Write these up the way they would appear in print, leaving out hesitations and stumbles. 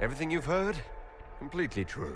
Everything you've heard? Completely true.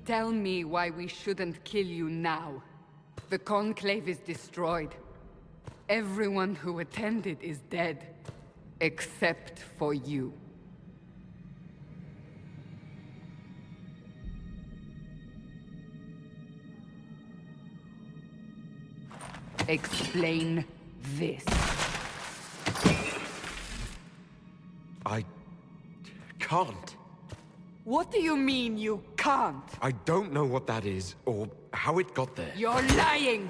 Tell me why we shouldn't kill you now. The Conclave is destroyed. Everyone who attended is dead. Except for you. Explain this. I can't. What do you mean you can't? I don't know what that is, or how it got there. You're lying!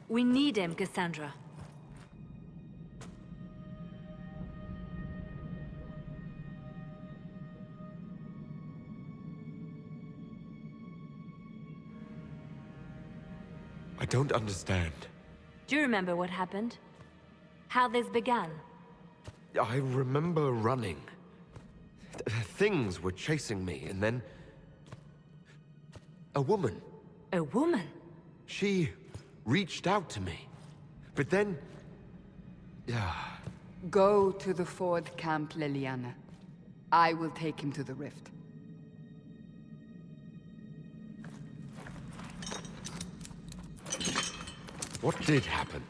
We need him, Cassandra. I don't understand. Do you remember what happened? How this began? I remember running. Things were chasing me, and then... a woman. A woman? She reached out to me. But then... Go to the Ford camp, Liliana. I will take him to the rift. What did happen?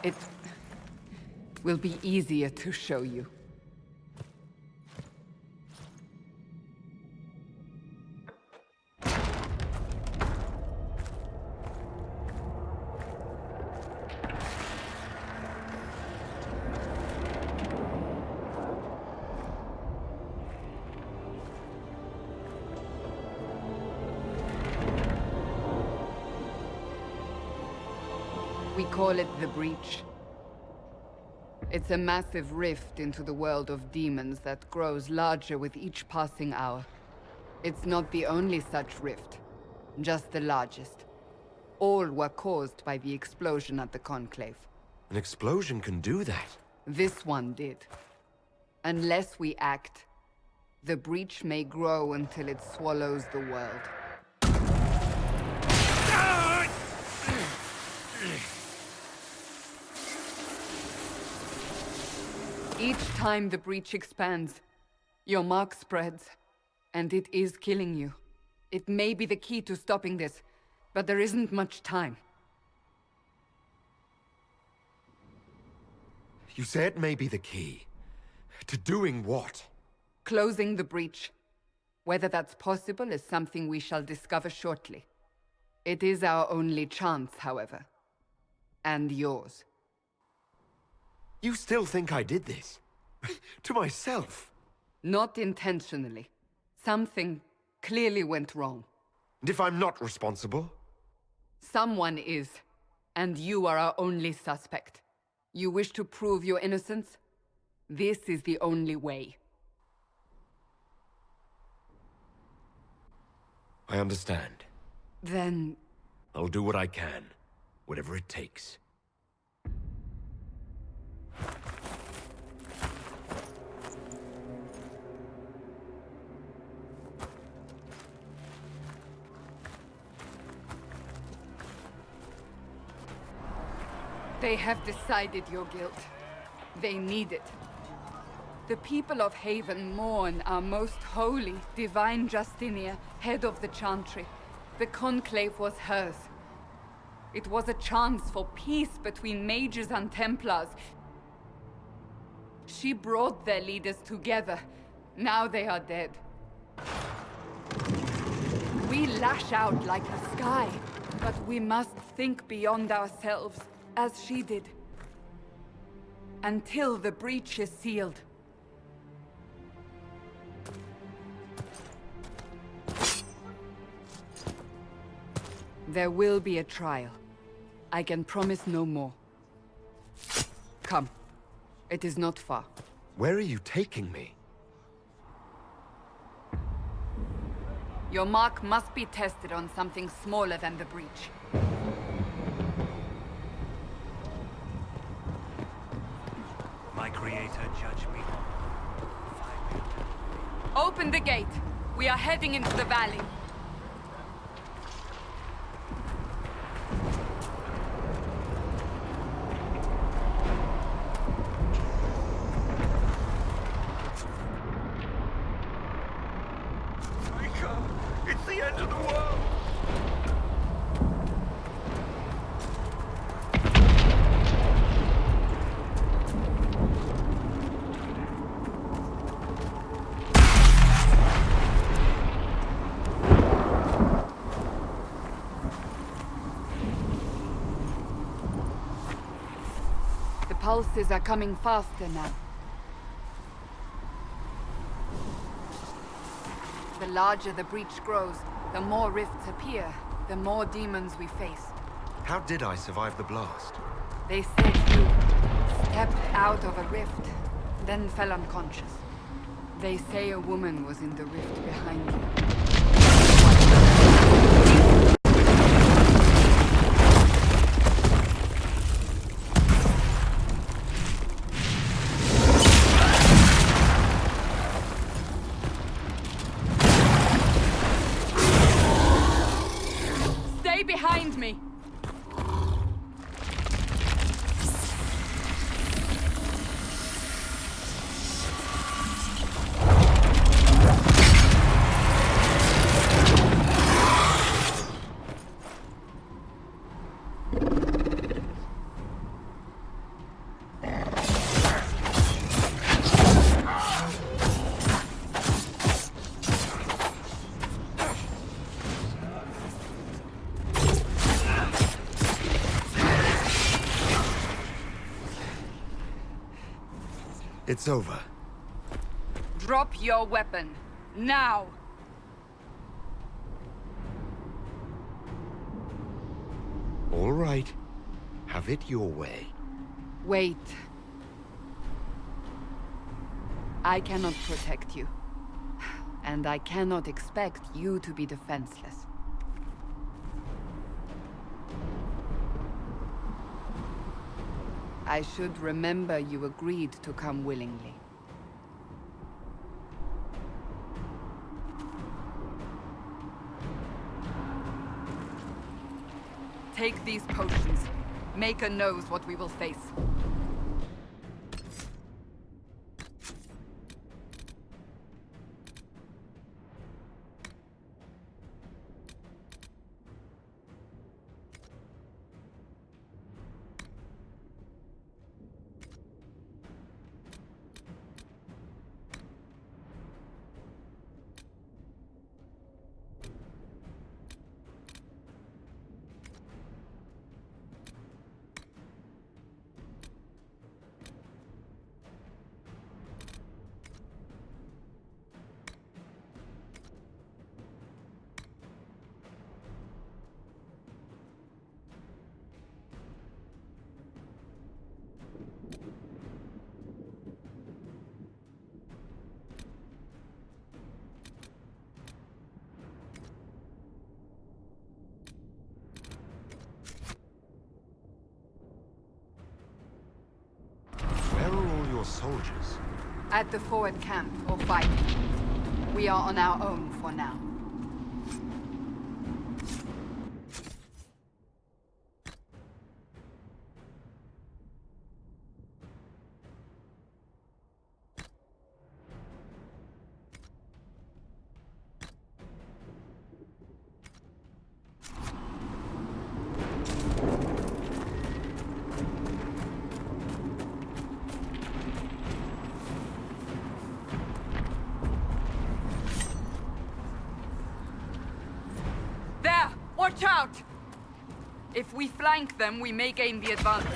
It will be easier to show you. We call it the Breach. It's a massive rift into the world of demons that grows larger with each passing hour. It's not the only such rift, just the largest. All were caused by the explosion at the Conclave. An explosion can do that? This one did. Unless we act, the breach may grow until it swallows the world. Each time the breach expands, your mark spreads, and it is killing you. It may be the key to stopping this, but there isn't much time. You say it may be the key. To doing what? Closing the breach. Whether that's possible is something we shall discover shortly. It is our only chance, however. And yours. You still think I did this? To myself? Not intentionally. Something clearly went wrong. And if I'm not responsible? Someone is, and you are our only suspect. You wish to prove your innocence? This is the only way. I understand. Then... I'll do what I can, whatever it takes. They have decided your guilt. They need it. The people of Haven mourn our most holy, divine Justinia, head of the Chantry. The Conclave was hers. It was a chance for peace between mages and Templars. She brought their leaders together. Now they are dead. We lash out like the sky, but we must think beyond ourselves, as she did. Until the breach is sealed. There will be a trial. I can promise no more. Come. It is not far. Where are you taking me? Your mark must be tested on something smaller than the breach. My creator, judge me. Open the gate. We are heading into the valley. It's the end of the world! The pulses are coming faster now. The larger the breach grows, the more rifts appear, the more demons we face. How did I survive the blast? They said you stepped out of a rift, then fell unconscious. They say a woman was in the rift behind you. Stay behind me! It's over. Drop your weapon. Now! All right. Have it your way. Wait. I cannot protect you. And I cannot expect you to be defenseless. I should remember you agreed to come willingly. Take these potions. Maker knows what we will face. Where are all your soldiers? At the forward camp, or fighting. We are on our own for now. There! Watch out! If we flank them, we may gain the advantage.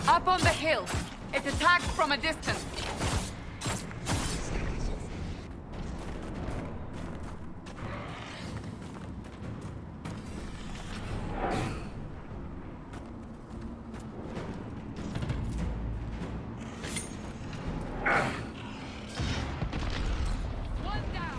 Up on the hill. It attacks from a distance. One down.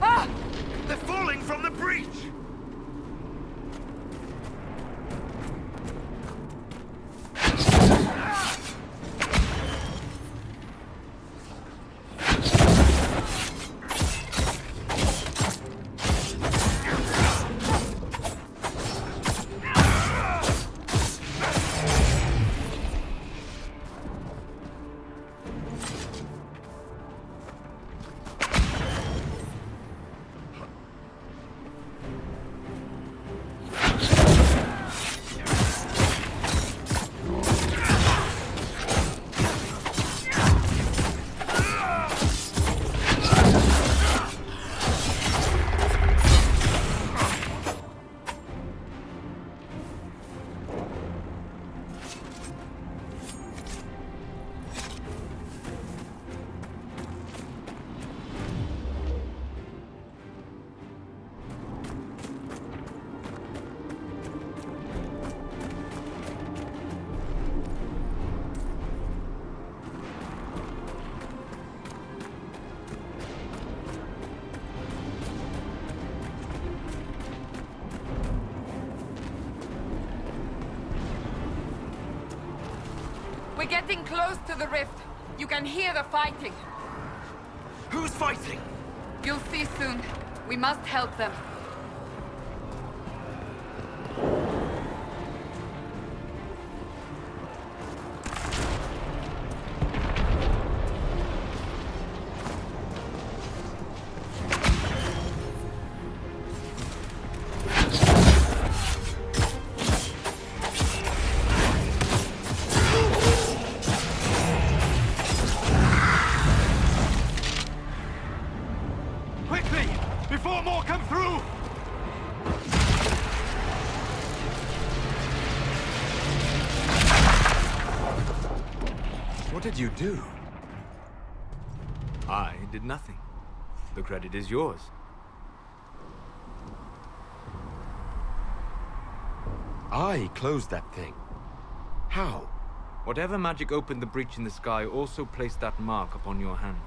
Ah! They're falling from the breach! We're getting close to the rift. You can hear the fighting. Who's fighting? You'll see soon. We must help them. Quickly! Before more come through! What did you do? I did nothing. The credit is yours. I closed that thing. How? Whatever magic opened the breach in the sky also placed that mark upon your hand.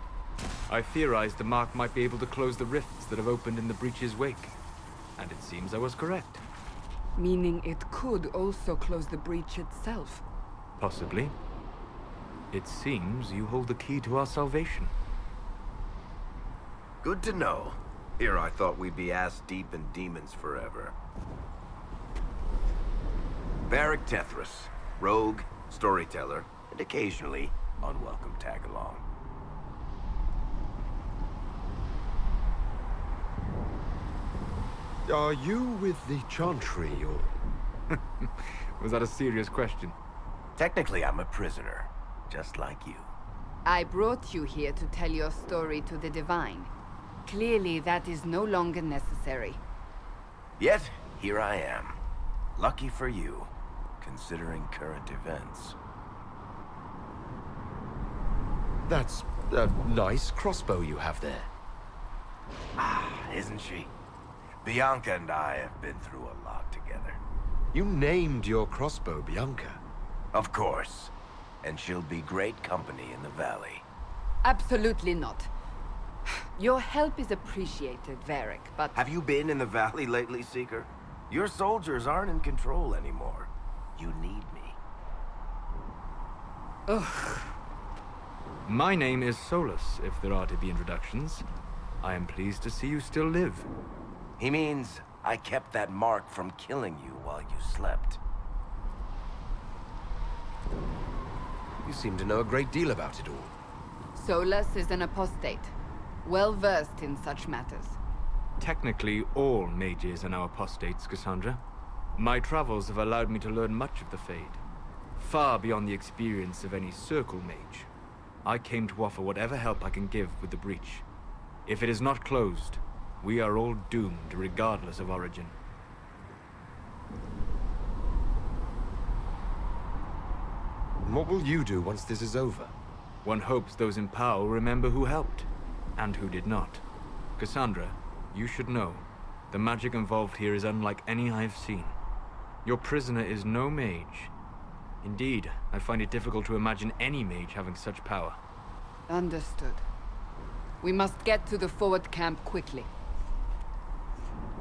I theorized the mark might be able to close the rifts that have opened in the breach's wake. And it seems I was correct. Meaning it could also close the breach itself. Possibly. It seems you hold the key to our salvation. Good to know. Here I thought we'd be ass-deep in demons forever. Varric Tethras, rogue, storyteller, and occasionally unwelcome tag-along. Are you with the Chantry, or...? Was that a serious question? Technically, I'm a prisoner, just like you. I brought you here to tell your story to the Divine. Clearly, that is no longer necessary. Yet, here I am. Lucky for you, considering current events. That's a nice crossbow you have there. Ah, isn't she? Bianca and I have been through a lot together. You named your crossbow Bianca. Of course. And she'll be great company in the valley. Absolutely not. Your help is appreciated, Varric, but... Have you been in the valley lately, Seeker? Your soldiers aren't in control anymore. You need me. Ugh. My name is Solus, if there are to be introductions. I am pleased to see you still live. He means I kept that mark from killing you while you slept. You seem to know a great deal about it all. Solus is an apostate, well-versed in such matters. Technically, all mages are now apostates, Cassandra. My travels have allowed me to learn much of the Fade, far beyond the experience of any Circle mage. I came to offer whatever help I can give with the breach. If it is not closed, we are all doomed regardless of origin. What will you do once this is over? One hopes those in power will remember who helped, and who did not. Cassandra, you should know, the magic involved here is unlike any I have seen. Your prisoner is no mage. Indeed, I find it difficult to imagine any mage having such power. Understood. We must get to the forward camp quickly.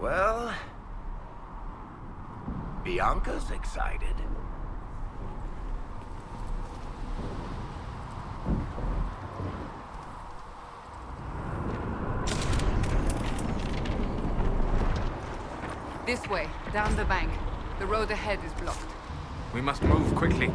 Well... Bianca's excited. This way, down the bank. The road ahead is blocked. We must move quickly.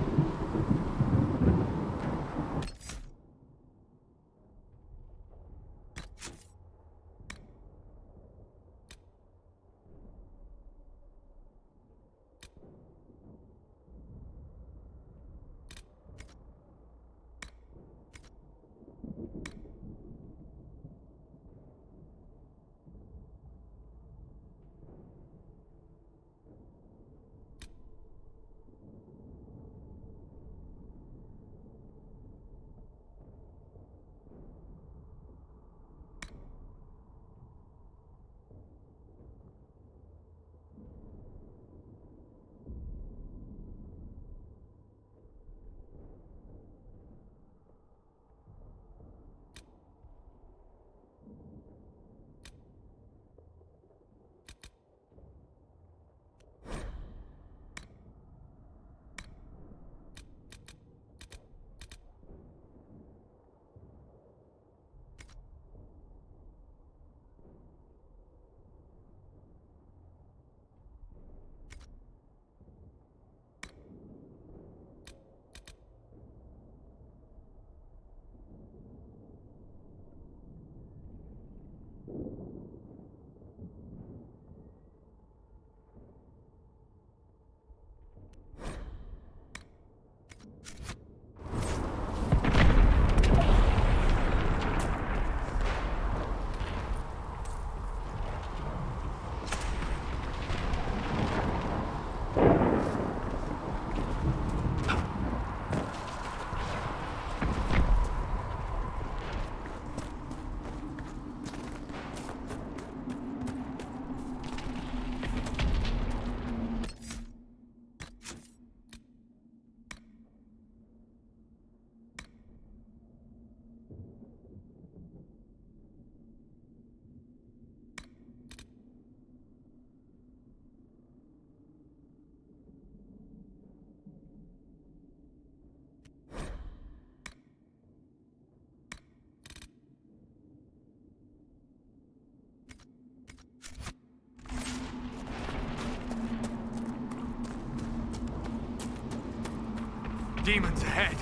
demons ahead.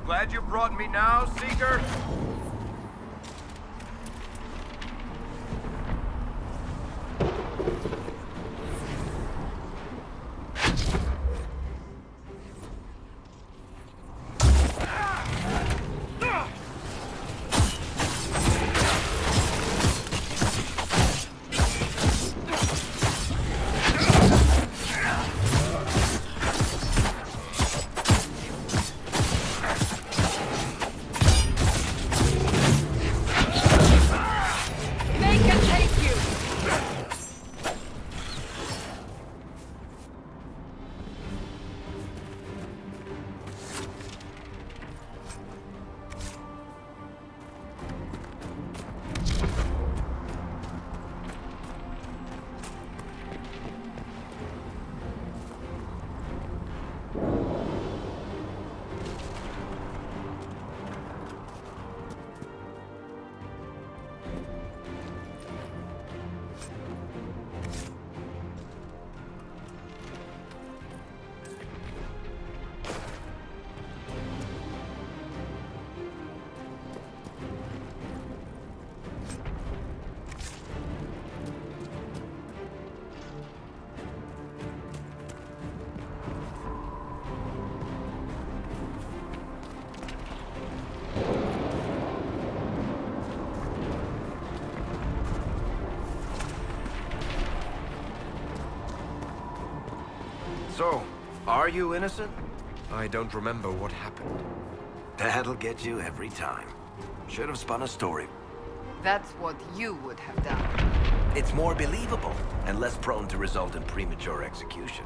Glad you brought me now, Seeker? They can take you! So, are you innocent? I don't remember what happened. That'll get you every time. Should have spun a story. That's what you would have done. It's more believable and less prone to result in premature execution.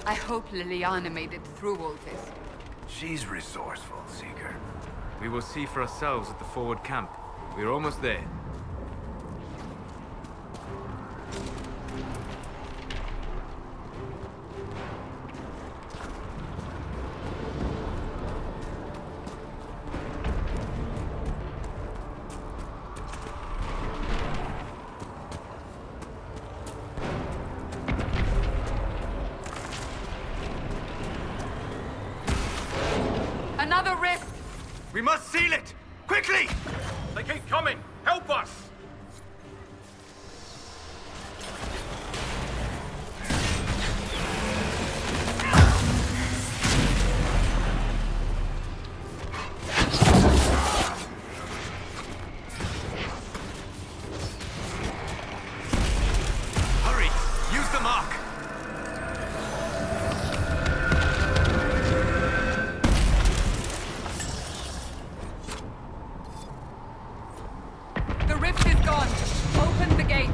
I hope Liliana made it through all this. She's resourceful, Seeker. We will see for ourselves at the forward camp. We're almost there. Another rift! We must seal it! Quickly! They keep coming! Help us! Hurry! Use the mark! The rift is gone. Open the gate.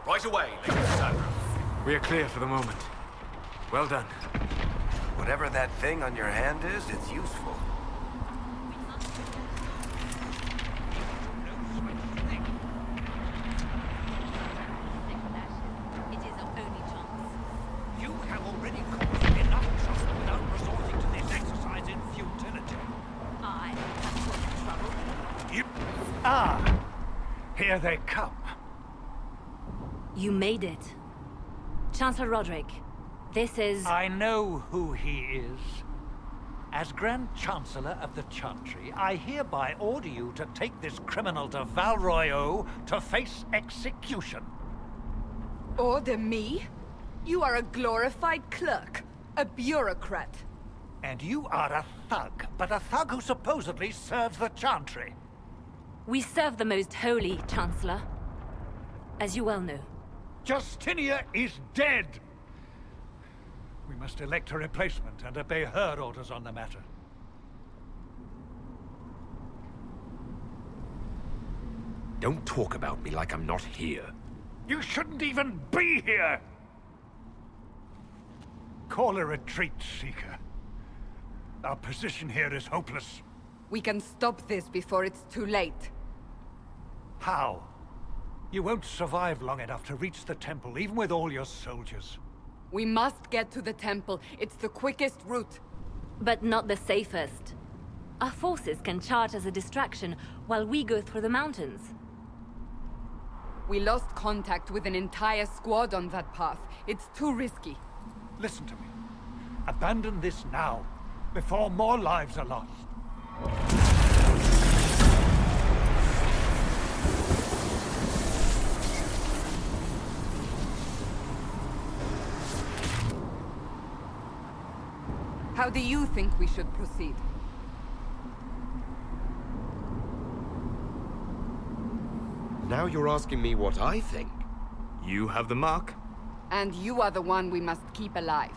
Right away, Lady Cassandra. We are clear for the moment. Well done. Whatever that thing on your hand is, it's useful. You have already caused enough trouble without resorting to this exercise in futility. I have caused trouble. You... Ah! Here they come. You made it. Chancellor Roderick, this is... I know who he is. As Grand Chancellor of the Chantry, I hereby order you to take this criminal to Val Royeaux to face execution. Order me? You are a glorified clerk, a bureaucrat. And you are a thug, but a thug who supposedly serves the Chantry. We serve the most holy, Chancellor. As you well know. Justinia is dead! We must elect a replacement and obey her orders on the matter. Don't talk about me like I'm not here. You shouldn't even be here! Call a retreat, Seeker. Our position here is hopeless. We can stop this before it's too late. How? You won't survive long enough to reach the temple, even with all your soldiers. We must get to the temple. It's the quickest route. But not the safest. Our forces can charge as a distraction while we go through the mountains. We lost contact with an entire squad on that path. It's too risky. Listen to me. Abandon this now, before more lives are lost. How do you think we should proceed? Now you're asking me what I think. You have the mark. And you are the one we must keep alive.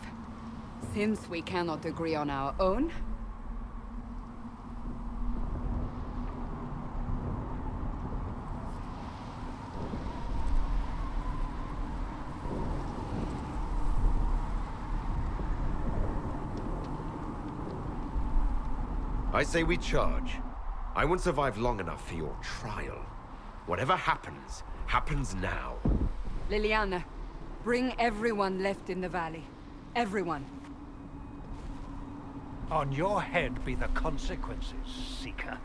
Since we cannot agree on our own... I say we charge. I won't survive long enough for your trial. Whatever happens, happens now. Liliana, bring everyone left in the valley. Everyone. On your head be the consequences, Seeker.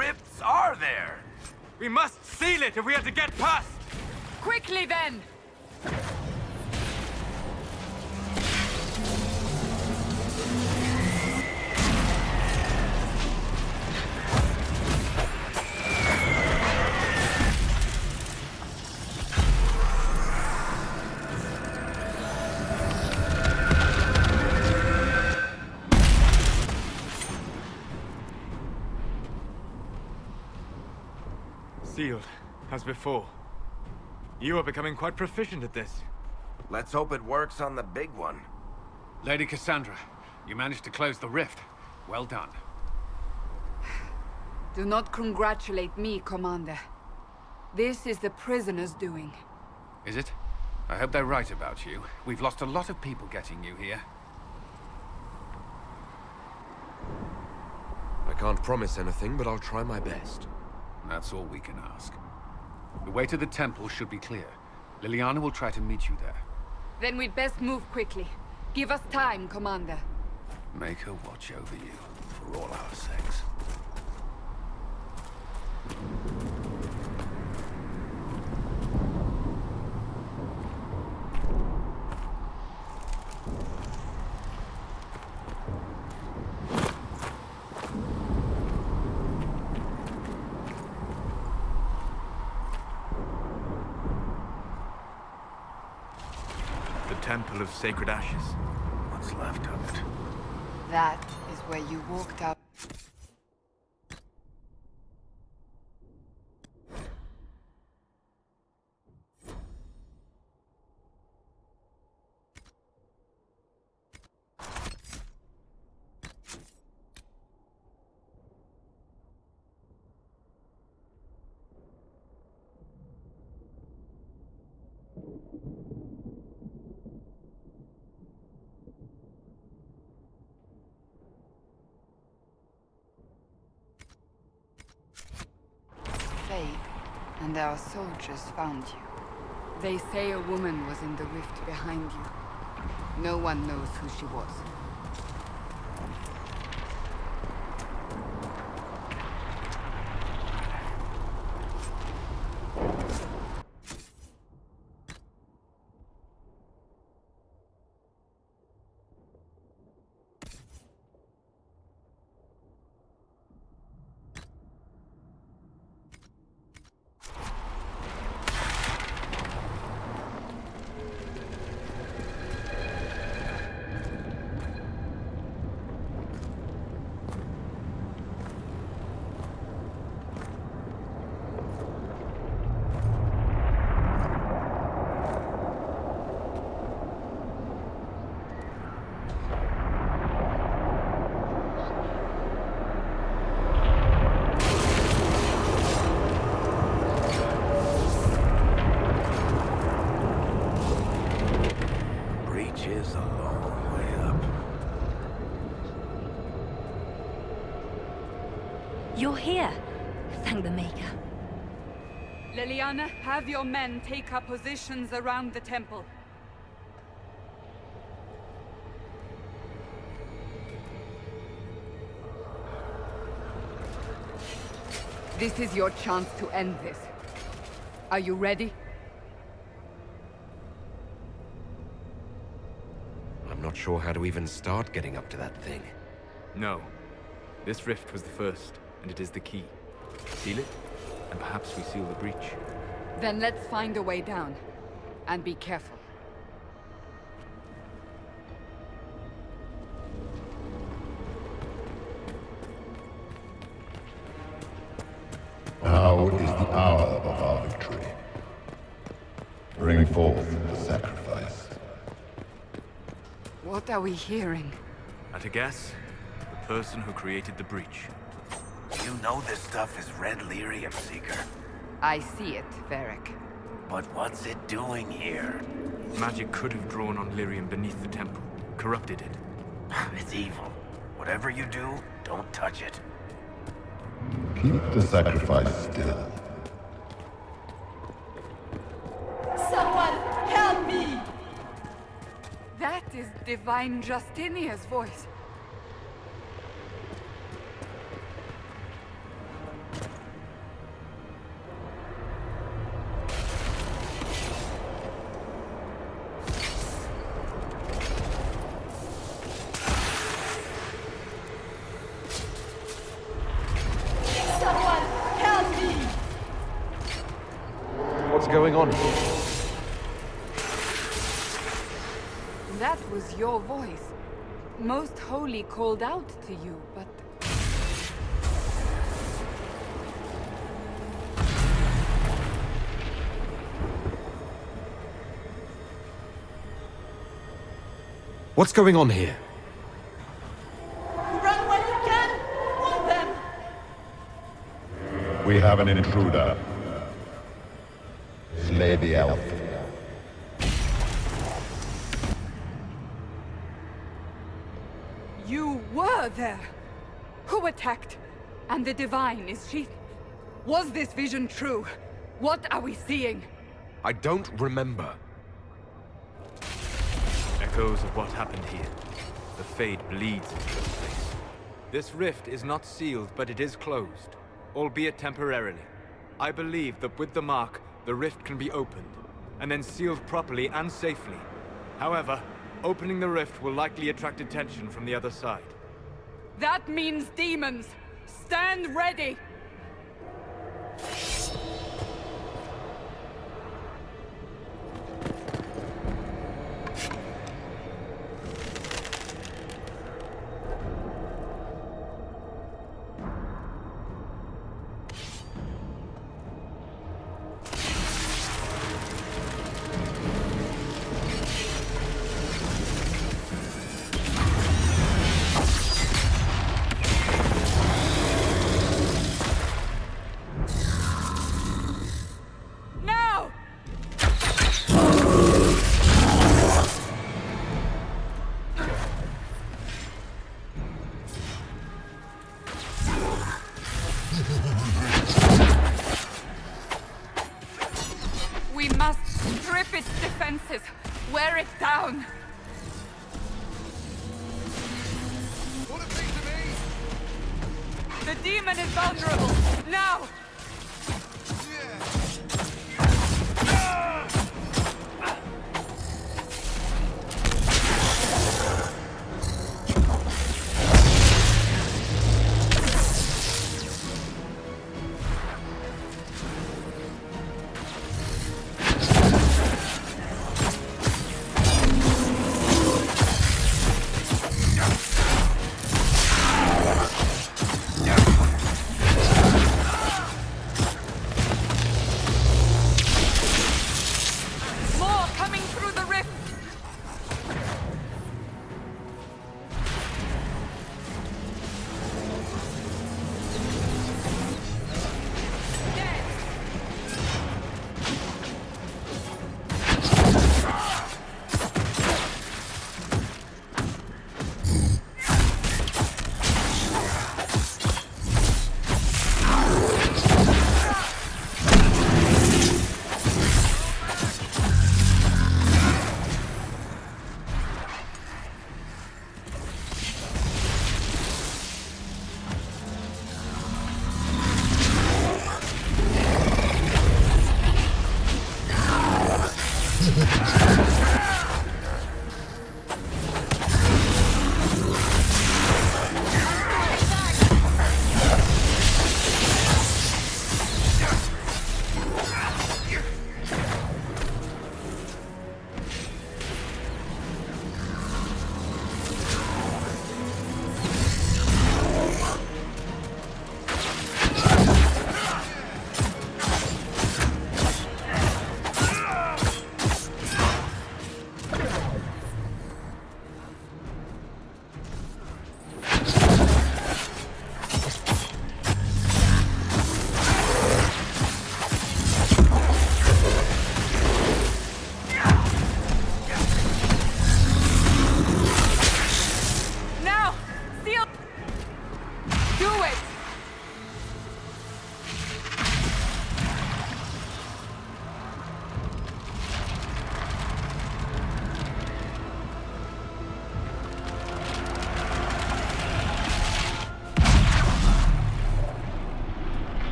rifts are there? We must seal it if we are to get past! Quickly then! Sealed, as before. You are becoming quite proficient at this. Let's hope it works on the big one. Lady Cassandra, you managed to close the rift. Well done. Do not congratulate me, Commander. This is the prisoners' doing. Is it? I hope they're right about you. We've lost a lot of people getting you here. I can't promise anything, but I'll try my best. That's all we can ask. The way to the temple should be clear. Liliana will try to meet you there. Then we'd best move quickly. Give us time, Commander. Make her watch over you, for all our sakes. Temple of Sacred Ashes. What's left of it? That is where you walked up. And our soldiers found you. They say a woman was in the rift behind you. No one knows who she was. You're here. Thank the Maker. Liliana, have your men take up positions around the temple. This is your chance to end this. Are you ready? I'm not sure how to even start getting up to that thing. No. This rift was the first, and it is the key. Seal it, and perhaps we seal the breach. Then let's find a way down. And be careful. Now is the hour of our victory. Bring forth the sacrifice. What are we hearing? At a guess, the person who created the breach. You know this stuff is red lyrium, Seeker. I see it, Varric. But what's it doing here? Magic could have drawn on lyrium beneath the temple, corrupted it. It's evil. Whatever you do, don't touch it. Keep the sacrifice still. Someone help me! That is Divine Justinia's voice. going on? That was your voice. Most Holy called out to you, but... What's going on here? Run while you can! Hold them! We have an intruder. Slay the elf. You were there! Who attacked? And the Divine, is she... Was this vision true? What are we seeing? I don't remember. Echoes of what happened here. The Fade bleeds into this place. This rift is not sealed, but it is closed, albeit temporarily. I believe that with the mark, the rift can be opened, and then sealed properly and safely. However, opening the rift will likely attract attention from the other side. That means demons! Stand ready! We must strip its defenses, wear it down. What it means to me? The demon is vulnerable. Now!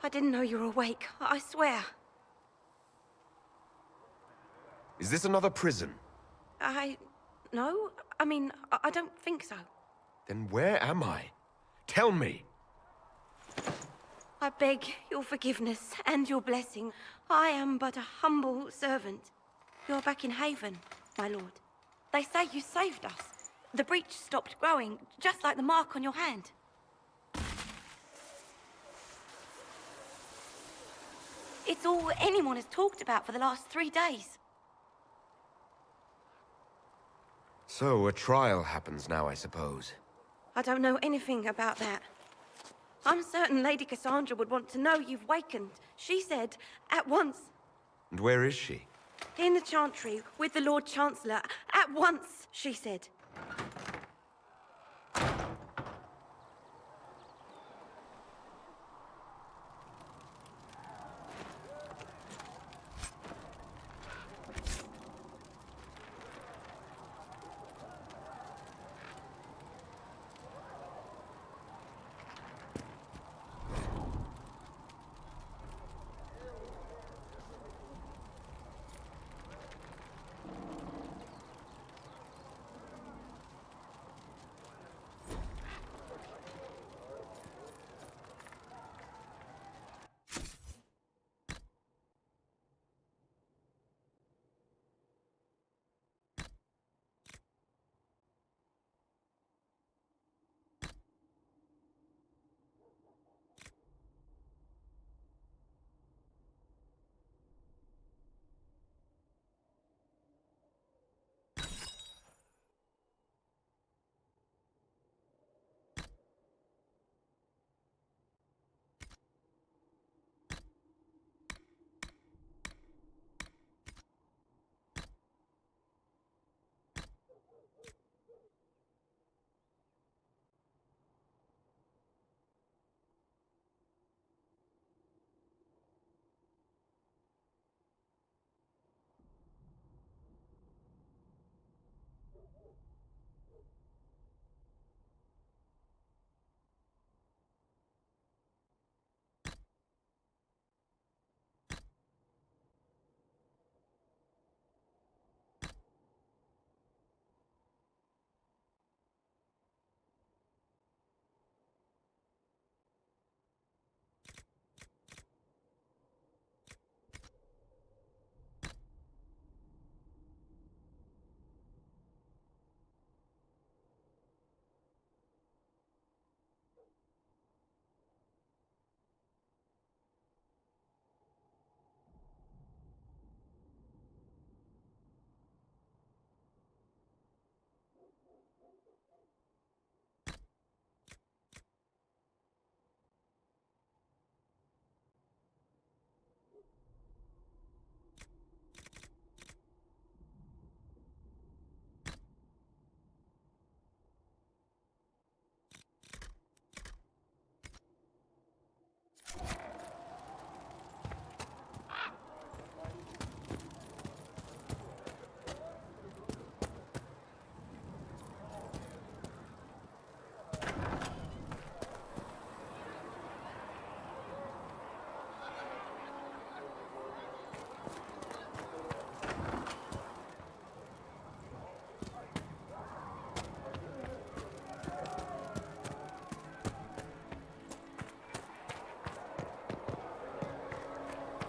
I didn't know you were awake, I swear. Is this another prison? No, I mean, I don't think so. Then where am I? Tell me! I beg your forgiveness and your blessing. I am but a humble servant. You're back in Haven, my lord. They say you saved us. The breach stopped growing, just like the mark on your hand. It's all anyone has talked about for the last 3 days. So, a trial happens now, I suppose. I don't know anything about that. I'm certain Lady Cassandra would want to know you've wakened. She said, at once. And where is she? In the Chantry, with the Lord Chancellor. At once, she said.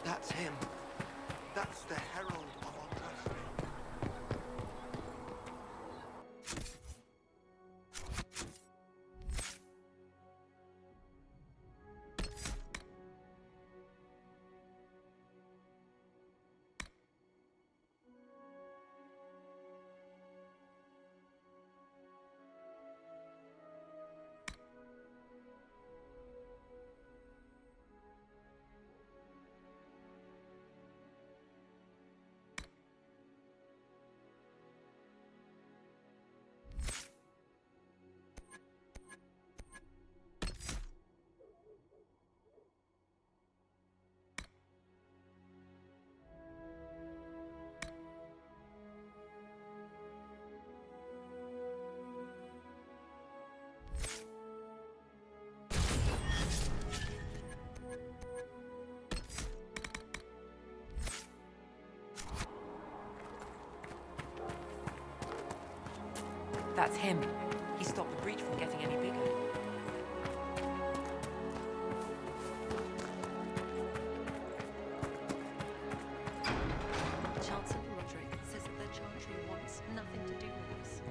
That's him. That's the herald of our country. That's him. He stopped the breach from getting any bigger. Chancellor Roderick says that the Chantry wants nothing to do with us.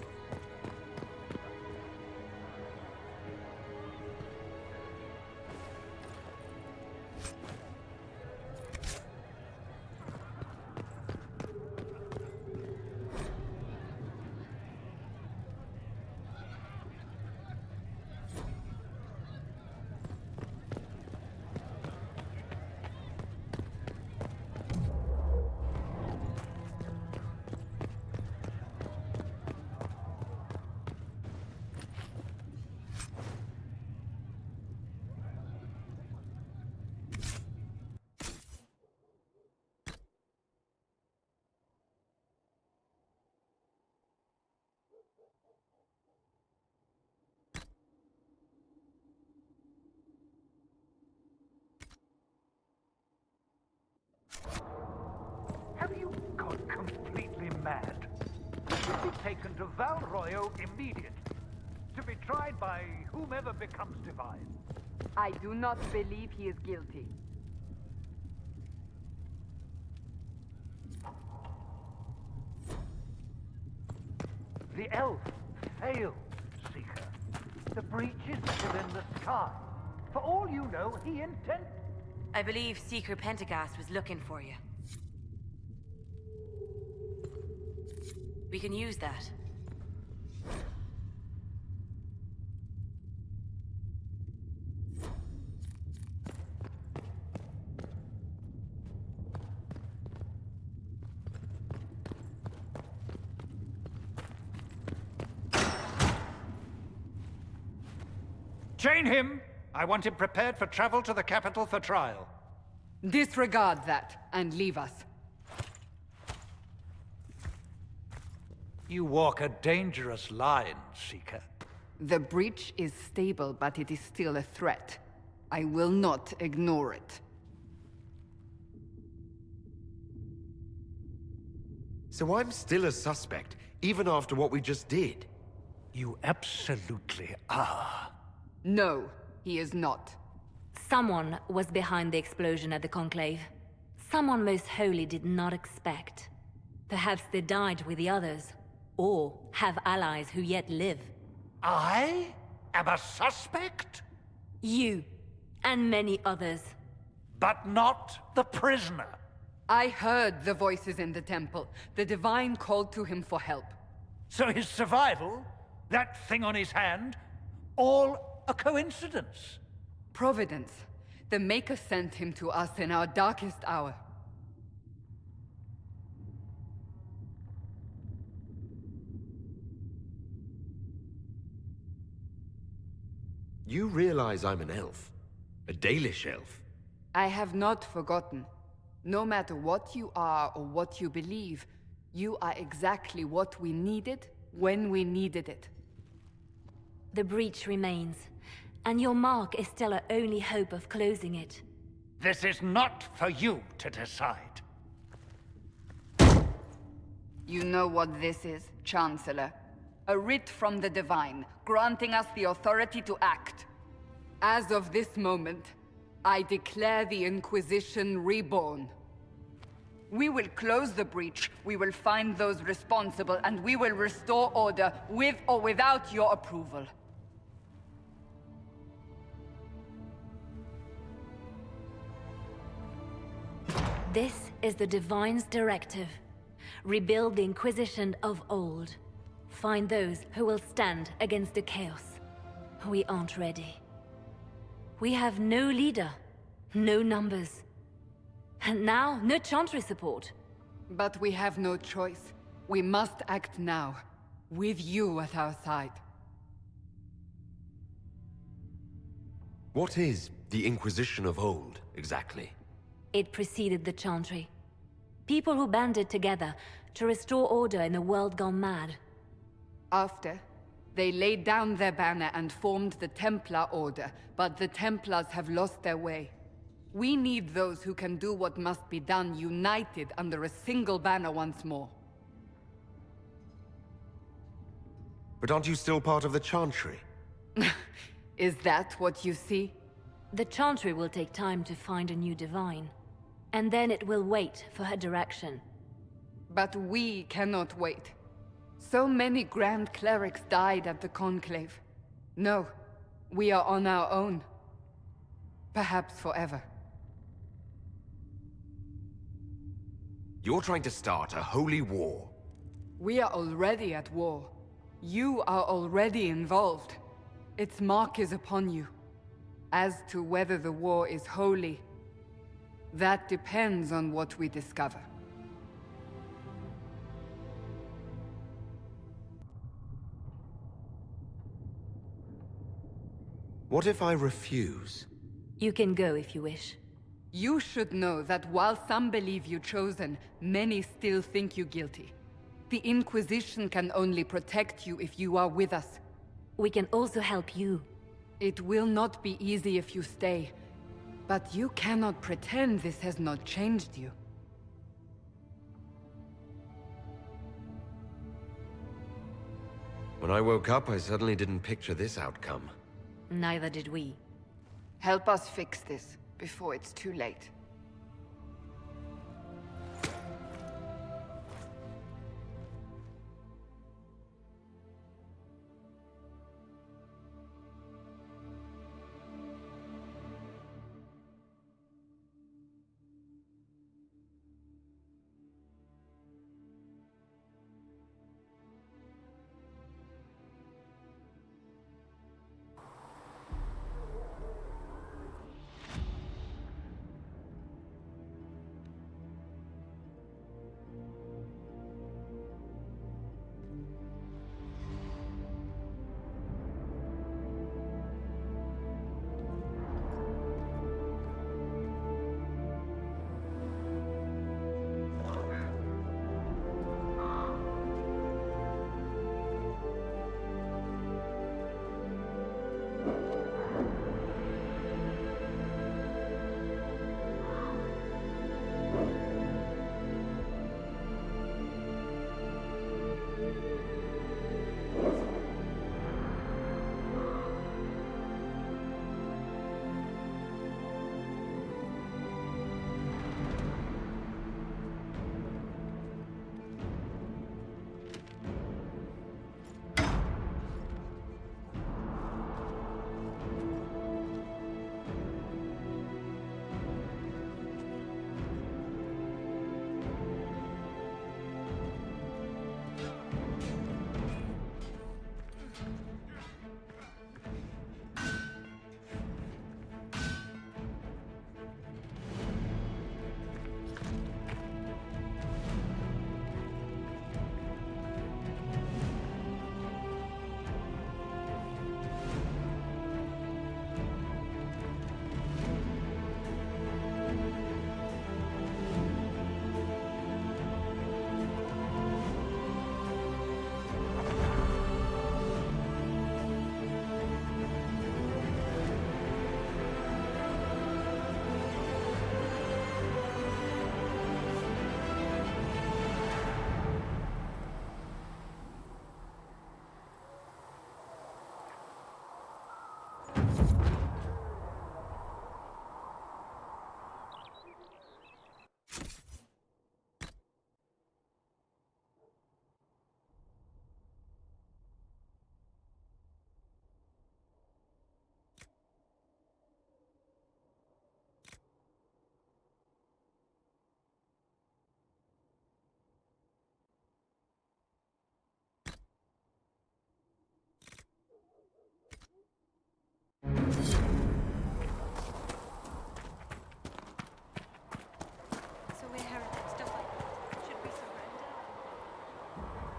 Have you gone completely mad? He should be taken to Val Royo immediately, to be tried by whomever becomes divine. I do not believe he is guilty. The elf failed, Seeker. The breach is still in the sky. For all you know, he intended... I believe Seeker Pentagast was looking for you. We can use that. Chain him! I want him prepared for travel to the capital for trial. Disregard that, and leave us. You walk a dangerous line, Seeker. The breach is stable, but it is still a threat. I will not ignore it. So I'm still a suspect, even after what we just did? You absolutely are. No, he is not. Someone was behind the explosion at the Conclave. Someone most holy did not expect. Perhaps they died with the others, or have allies who yet live. I am a suspect? You, and many others. But not the prisoner. I heard the voices in the temple. The Divine called to him for help. So his survival, that thing on his hand, all a coincidence? Providence. The Maker sent him to us in our darkest hour. You realize I'm an elf? A Dalish elf? I have not forgotten. No matter what you are or what you believe, you are exactly what we needed when we needed it. The breach remains, and your mark is still our only hope of closing it. This is not for you to decide. You know what this is, Chancellor. A writ from the Divine, granting us the authority to act. As of this moment, I declare the Inquisition reborn. We will close the breach, we will find those responsible, and we will restore order with or without your approval. This is the Divine's directive. Rebuild the Inquisition of old. Find those who will stand against the chaos. We aren't ready. We have no leader, no numbers. And now, no Chantry support. But we have no choice. We must act now, with you at our side. What is the Inquisition of old, exactly? It preceded the Chantry. People who banded together to restore order in a world gone mad. After, they laid down their banner and formed the Templar Order, but the Templars have lost their way. We need those who can do what must be done, united under a single banner once more. But aren't you still part of the Chantry? Is that what you see? The Chantry will take time to find a new divine. And then it will wait for her direction. But we cannot wait. So many Grand Clerics died at the Conclave. No, we are on our own. Perhaps forever. You're trying to start a holy war. We are already at war. You are already involved. Its mark is upon you. As to whether the war is holy, that depends on what we discover. What if I refuse? You can go if you wish. You should know that while some believe you chosen, many still think you guilty. The Inquisition can only protect you if you are with us. We can also help you. It will not be easy if you stay, but you cannot pretend this has not changed you. When I woke up, I suddenly didn't picture this outcome. Neither did we. Help us fix this before it's too late.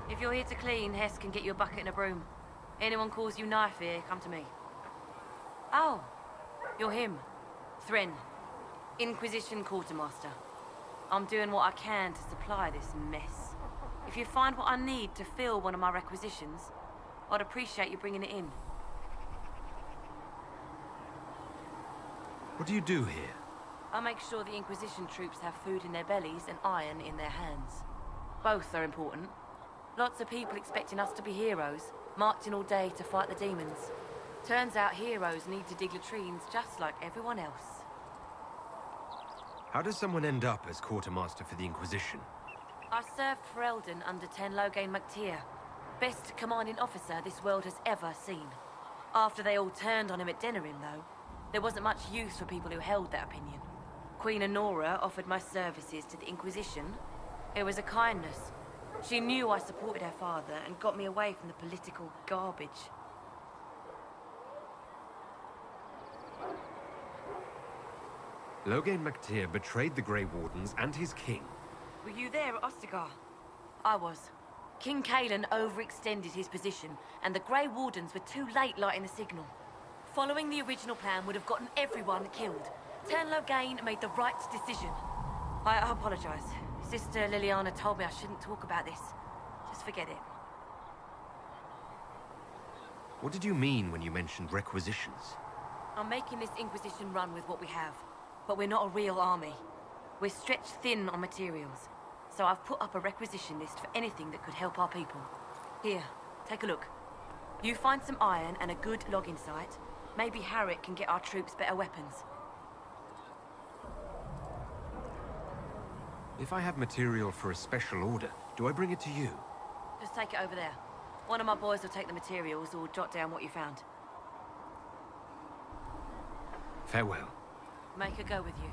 If you're here to clean, Hess can get you a bucket and a broom. Anyone calls you knife here, come to me. Oh, you're him. Thren, Inquisition Quartermaster. I'm doing what I can to supply this mess. If you find what I need to fill one of my requisitions, I'd appreciate you bringing it in. What do you do here? I make sure the Inquisition troops have food in their bellies and iron in their hands. Both are important. Lots of people expecting us to be heroes, marching all day to fight the demons. Turns out heroes need to dig latrines just like everyone else. How does someone end up as quartermaster for the Inquisition? I served for Eldon under Tenlogain MacTier, best commanding officer this world has ever seen. After they all turned on him at Denerim, though, there wasn't much use for people who held that opinion. Queen Honora offered my services to the Inquisition. It was a kindness. She knew I supported her father and got me away from the political garbage. Logain MacTier betrayed the Grey Wardens and his king. Were you there at Ostagar? I was. King Cailan overextended his position, and the Grey Wardens were too late lighting the signal. Following the original plan would have gotten everyone killed. Tenlogain made the right decision. I apologize. Sister Liliana told me I shouldn't talk about this. Just forget it. What did you mean when you mentioned requisitions? I'm making this Inquisition run with what we have, but we're not a real army. We're stretched thin on materials, so I've put up a requisition list for anything that could help our people. Here, take a look. You find some iron and a good logging site. Maybe Harriet can get our troops better weapons. If I have material for a special order, do I bring it to you? Just take it over there. One of my boys will take the materials or jot down what you found. Farewell. Make her go with you.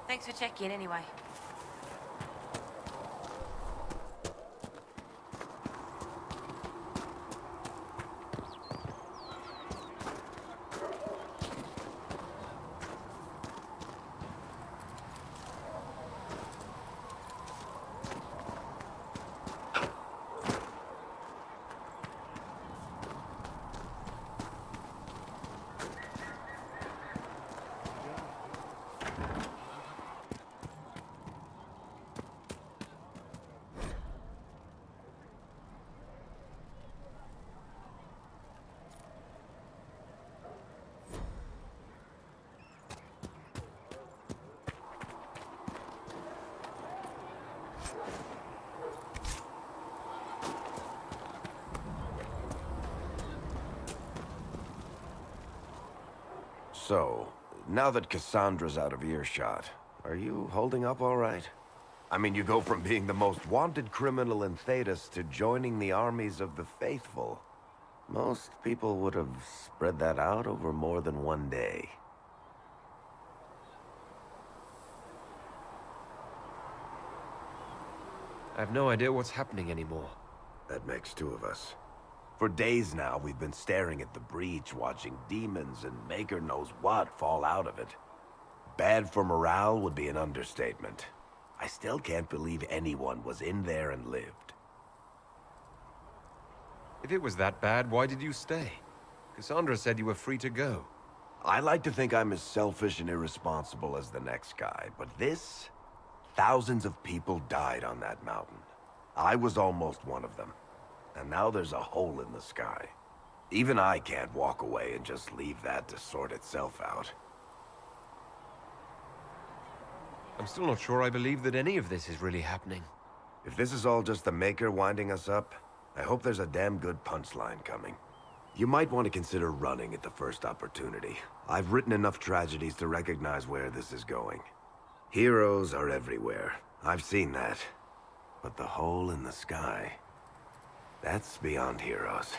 Thanks for checking anyway. So, now that Cassandra's out of earshot, are you holding up all right? I mean, you go from being the most wanted criminal in Thedas to joining the armies of the faithful. Most people would have spread that out over more than one day. I have no idea what's happening anymore. That makes two of us. For days now, we've been staring at the breach, watching demons and maker knows what fall out of it. Bad for morale would be an understatement. I still can't believe anyone was in there and lived. If it was that bad, why did you stay? Cassandra said you were free to go. I like to think I'm as selfish and irresponsible as the next guy, but this... Thousands of people died on that mountain. I was almost one of them. And now there's a hole in the sky. Even I can't walk away and just leave that to sort itself out. I'm still not sure I believe that any of this is really happening. If this is all just the Maker winding us up, I hope there's a damn good punchline coming. You might want to consider running at the first opportunity. I've written enough tragedies to recognize where this is going. Heroes are everywhere. I've seen that. But the hole in the sky... that's beyond heroes.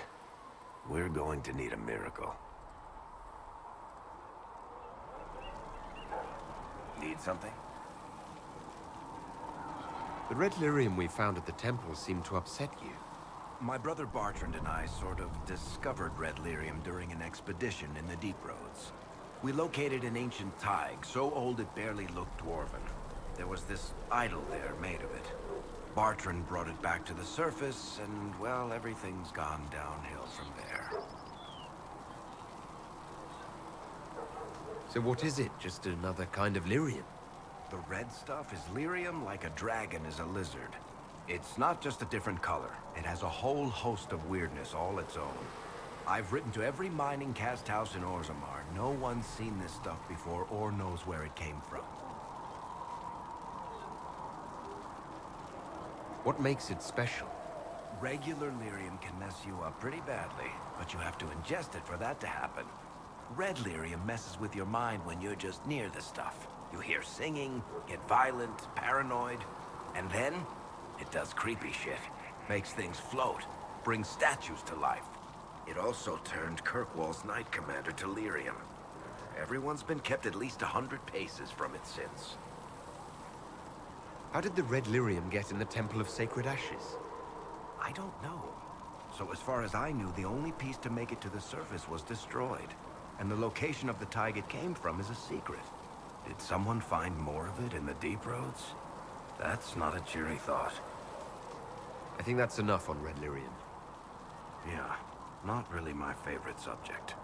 We're going to need a miracle. Need something? The red lyrium we found at the temple seemed to upset you. My brother Bartrand and I sort of discovered red lyrium during an expedition in the Deep Roads. We located an ancient Tig, so old it barely looked dwarven. There was this idol there made of it. Bartrand brought it back to the surface, and, well, everything's gone downhill from there. So what is it? Just another kind of lyrium? The red stuff is lyrium like a dragon is a lizard. It's not just a different color. It has a whole host of weirdness all its own. I've written to every mining cast house in Orzammar. No one's seen this stuff before or knows where it came from. What makes it special? Regular lyrium can mess you up pretty badly, but you have to ingest it for that to happen. Red lyrium messes with your mind when you're just near the stuff. You hear singing, get violent, paranoid, and then it does creepy shit. Makes things float, brings statues to life. It also turned Kirkwall's Knight Commander to lyrium. Everyone's been kept at least 100 paces from it since. How did the red lyrium get in the Temple of Sacred Ashes? I don't know. So as far as I knew, the only piece to make it to the surface was destroyed. And the location of the tide it came from is a secret. Did someone find more of it in the deep roads? That's not a cheery thought. I think that's enough on red lyrium. Yeah, not really my favorite subject.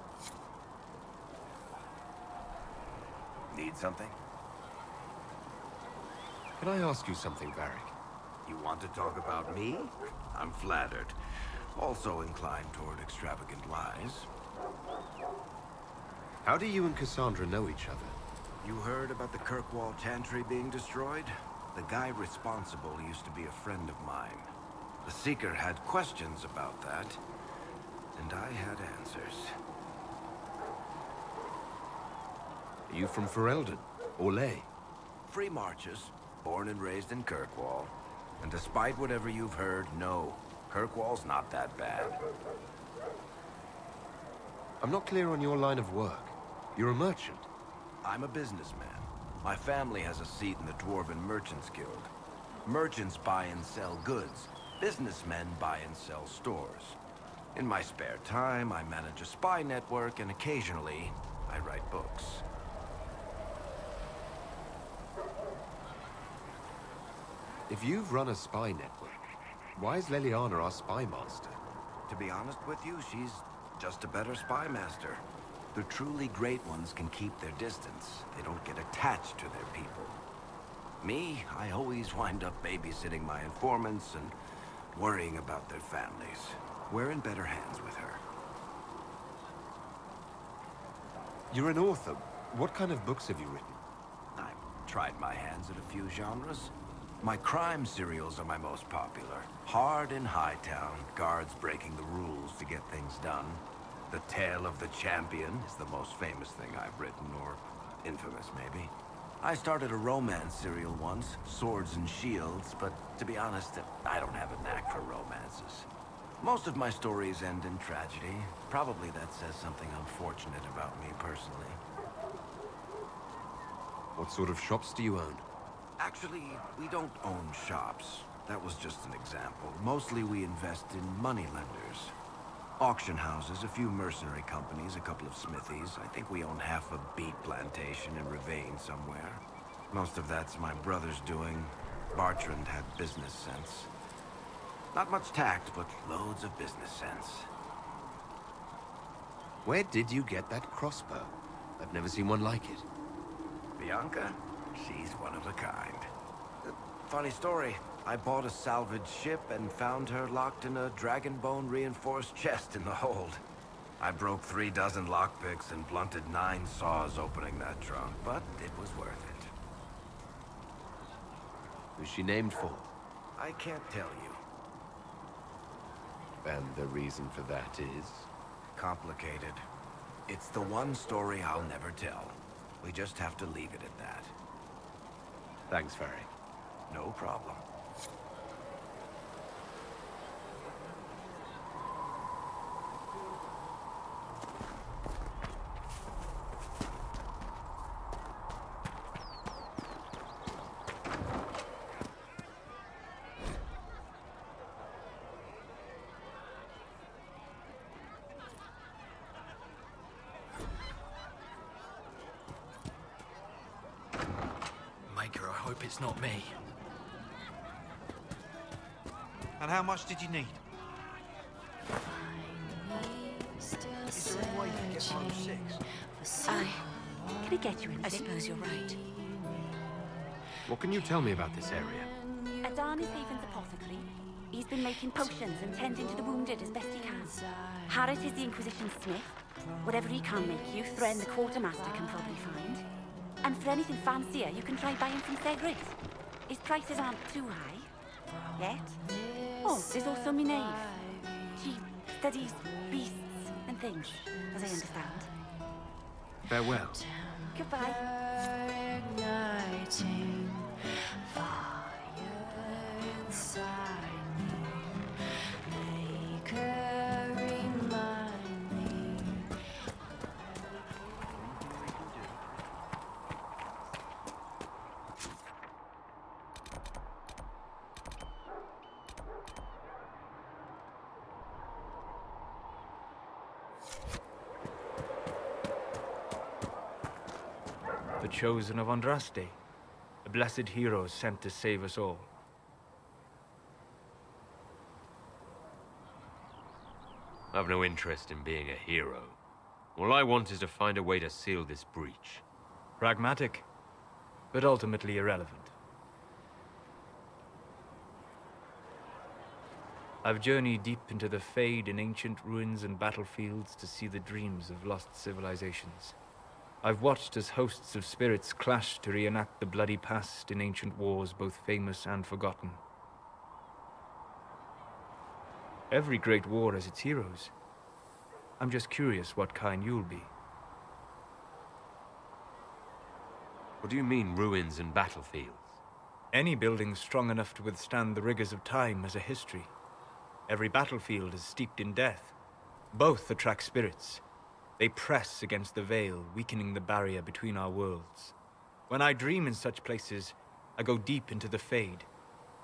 Need something? Can I ask you something, Varric? You want to talk about me? I'm flattered. Also inclined toward extravagant lies. How do you and Cassandra know each other? You heard about the Kirkwall Chantry being destroyed? The guy responsible used to be a friend of mine. The Seeker had questions about that, and I had answers. Are you from Ferelden? Or Ley? Free marches, born and raised in Kirkwall. And despite whatever you've heard, no, Kirkwall's not that bad. I'm not clear on your line of work. You're a merchant. I'm a businessman. My family has a seat in the Dwarven Merchants Guild. Merchants buy and sell goods. Businessmen buy and sell stores. In my spare time, I manage a spy network, and occasionally, I write books. If you've run a spy network, why is Leliana our spy master? To be honest with you, she's just a better spy master. The truly great ones can keep their distance. They don't get attached to their people. Me, I always wind up babysitting my informants and worrying about their families. We're in better hands with her. You're an author. What kind of books have you written? I've tried my hands at a few genres. My crime serials are my most popular. Hard in Hightown, guards breaking the rules to get things done. The Tale of the Champion is the most famous thing I've written, or infamous, maybe. I started a romance serial once, Swords and Shields, but to be honest, I don't have a knack for romances. Most of my stories end in tragedy. Probably that says something unfortunate about me personally. What sort of shops do you own? Actually, we don't own shops. That was just an example. Mostly we invest in moneylenders. Auction houses, a few mercenary companies, a couple of smithies. I think we own half a beet plantation in Ravane somewhere. Most of that's my brother's doing. Bartrand had business sense. Not much tact, but loads of business sense. Where did you get that crossbow? I've never seen one like it. Bianca? She's one of a kind. Funny story. I bought a salvaged ship and found her locked in a dragonbone reinforced chest in the hold. I broke 36 lockpicks and blunted 9 saws opening that trunk, but it was worth it. Who's she named for? I can't tell you. And the reason for that is? Complicated. It's the one story I'll never tell. We just have to leave it at that. Thanks, Ferry. No problem. Maker, I hope it's not me. And how much did you need? Is there any way you can get below 6? Can I get you anything? I suppose you're right. What can you tell me about this area? A Dan is Haven's apothecary. He's been making potions and tending to the wounded as best he can. Harrit is the Inquisition smith. Whatever he can make you, Thren the quartermaster can probably find. And for anything fancier, you can try buying from Cedric. His prices aren't too high. Yet. Oh, there's also Minave. She studies beasts and things, as I understand. Farewell. Goodbye. Igniting fire inside me. Make her remind me. The chosen of Andraste, a blessed hero sent to save us all. I've no interest in being a hero. All I want is to find a way to seal this breach. Pragmatic, but ultimately irrelevant. I've journeyed deep into the Fade in ancient ruins and battlefields to see the dreams of lost civilizations. I've watched as hosts of spirits clash to reenact the bloody past in ancient wars both famous and forgotten. Every great war has its heroes. I'm just curious what kind you'll be. What do you mean, ruins and battlefields? Any building strong enough to withstand the rigors of time has a history. Every battlefield is steeped in death. Both attract spirits. They press against the veil, weakening the barrier between our worlds. When I dream in such places, I go deep into the Fade.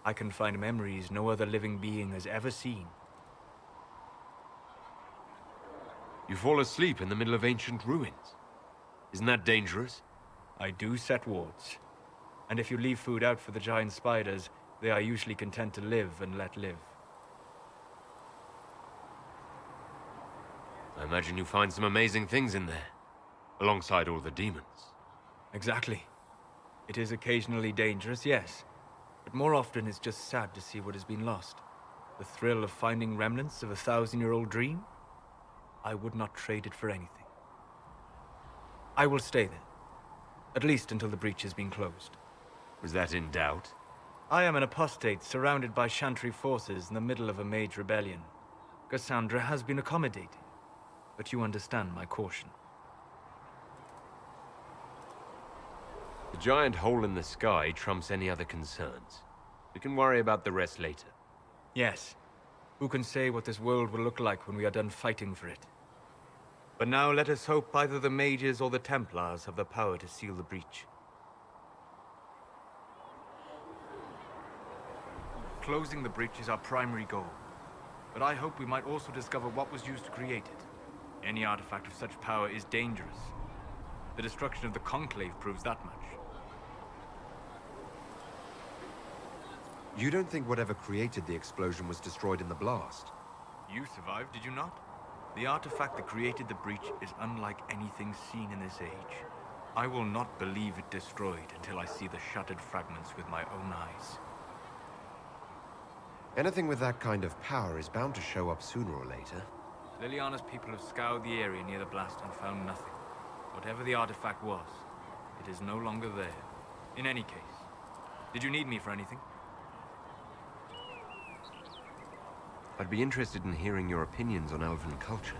I can find memories no other living being has ever seen. You fall asleep in the middle of ancient ruins. Isn't that dangerous? I do set wards. And if you leave food out for the giant spiders, they are usually content to live and let live. I imagine you find some amazing things in there, alongside all the demons. Exactly. It is occasionally dangerous, yes. But more often it's just sad to see what has been lost. The thrill of finding remnants of a 1,000-year-old dream? I would not trade it for anything. I will stay there. At least until the breach has been closed. Was that in doubt? I am an apostate surrounded by Chantry forces in the middle of a mage rebellion. Cassandra has been accommodating. But you understand my caution. The giant hole in the sky trumps any other concerns. We can worry about the rest later. Yes. Who can say what this world will look like when we are done fighting for it? But now let us hope either the mages or the Templars have the power to seal the breach. Closing the breach is our primary goal. But I hope we might also discover what was used to create it. Any artifact of such power is dangerous. The destruction of the Conclave proves that much. You don't think whatever created the explosion was destroyed in the blast? You survived, did you not? The artifact that created the breach is unlike anything seen in this age. I will not believe it destroyed until I see the shattered fragments with my own eyes. Anything with that kind of power is bound to show up sooner or later. Liliana's people have scoured the area near the blast and found nothing. Whatever the artifact was, it is no longer there. In any case, did you need me for anything? I'd be interested in hearing your opinions on elven culture.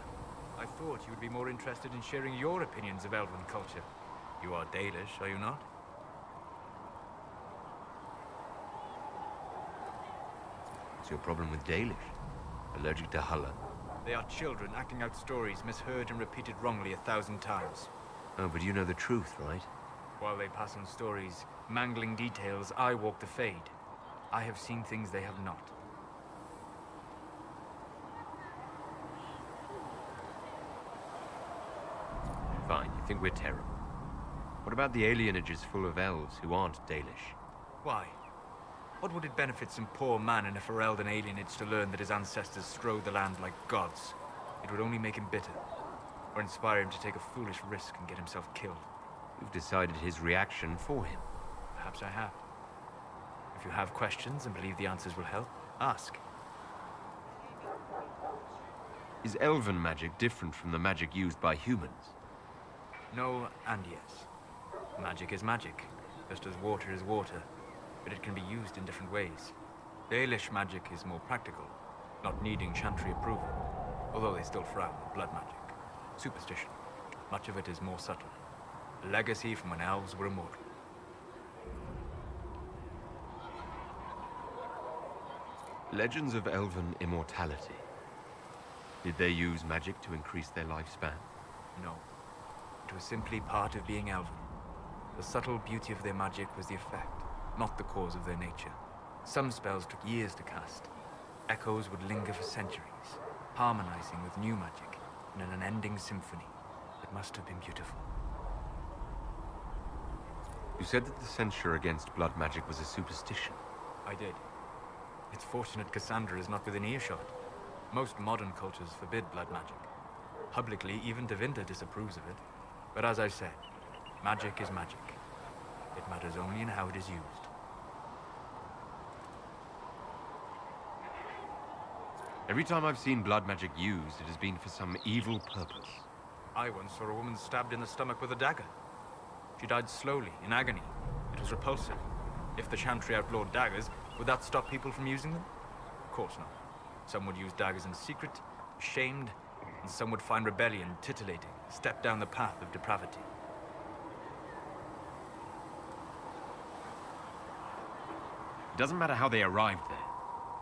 I thought you would be more interested in sharing your opinions of elven culture. You are Dalish, are you not? What's your problem with Dalish? Allergic to Hulla? They are children acting out stories misheard and repeated wrongly 1,000 times. Oh, but you know the truth, right? While they pass on stories, mangling details, I walk the Fade. I have seen things they have not. Fine, you think we're terrible. What about the alienages full of elves who aren't Dalish? Why? What would it benefit some poor man in a Ferelden alienage to learn that his ancestors strode the land like gods? It would only make him bitter, or inspire him to take a foolish risk and get himself killed. You've decided his reaction for him. Perhaps I have. If you have questions and believe the answers will help, ask. Is elven magic different from the magic used by humans? No and yes. Magic is magic, just as water is water, but it can be used in different ways. Dalish magic is more practical, not needing chantry approval, although they still frown on blood magic. Superstition. Much of it is more subtle. A legacy from when elves were immortal. Legends of elven immortality. Did they use magic to increase their lifespan? No. It was simply part of being elven. The subtle beauty of their magic was the effect, not the cause of their nature. Some spells took years to cast. Echoes would linger for centuries, harmonizing with new magic in an unending symphony. It must have been beautiful. You said that the censure against blood magic was a superstition. I did. It's fortunate Cassandra is not within earshot. Most modern cultures forbid blood magic. Publicly, even Devinter disapproves of it. But as I said, magic is magic. It matters only in how it is used. Every time I've seen blood magic used, it has been for some evil purpose. I once saw a woman stabbed in the stomach with a dagger. She died slowly, in agony. It was repulsive. If the Chantry outlawed daggers, would that stop people from using them? Of course not. Some would use daggers in secret, ashamed, and some would find rebellion titillating, step down the path of depravity. It doesn't matter how they arrived there.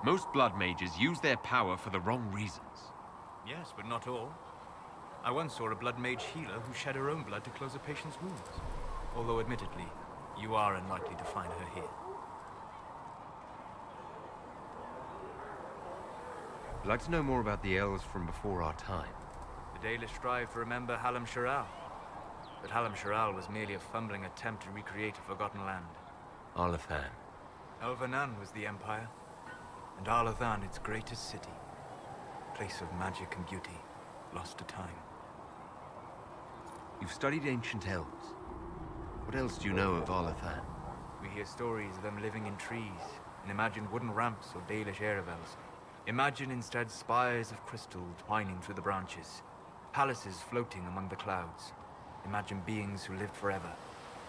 Most blood mages use their power for the wrong reasons. Yes, but not all. I once saw a blood mage healer who shed her own blood to close a patient's wounds. Although, admittedly, you are unlikely to find her here. I'd like to know more about the elves from before our time. The Dalish strive to remember Hallam Sharal. But Hallam Sharal was merely a fumbling attempt to recreate a forgotten land. Arlathan. Elvanan was the empire, and Arlathan its greatest city. Place of magic and beauty, lost to time. You've studied ancient elves. What else do you know of Arlathan? We hear stories of them living in trees, and imagine wooden ramps or Dalish Erebels. Imagine instead spires of crystal twining through the branches, palaces floating among the clouds. Imagine beings who lived forever,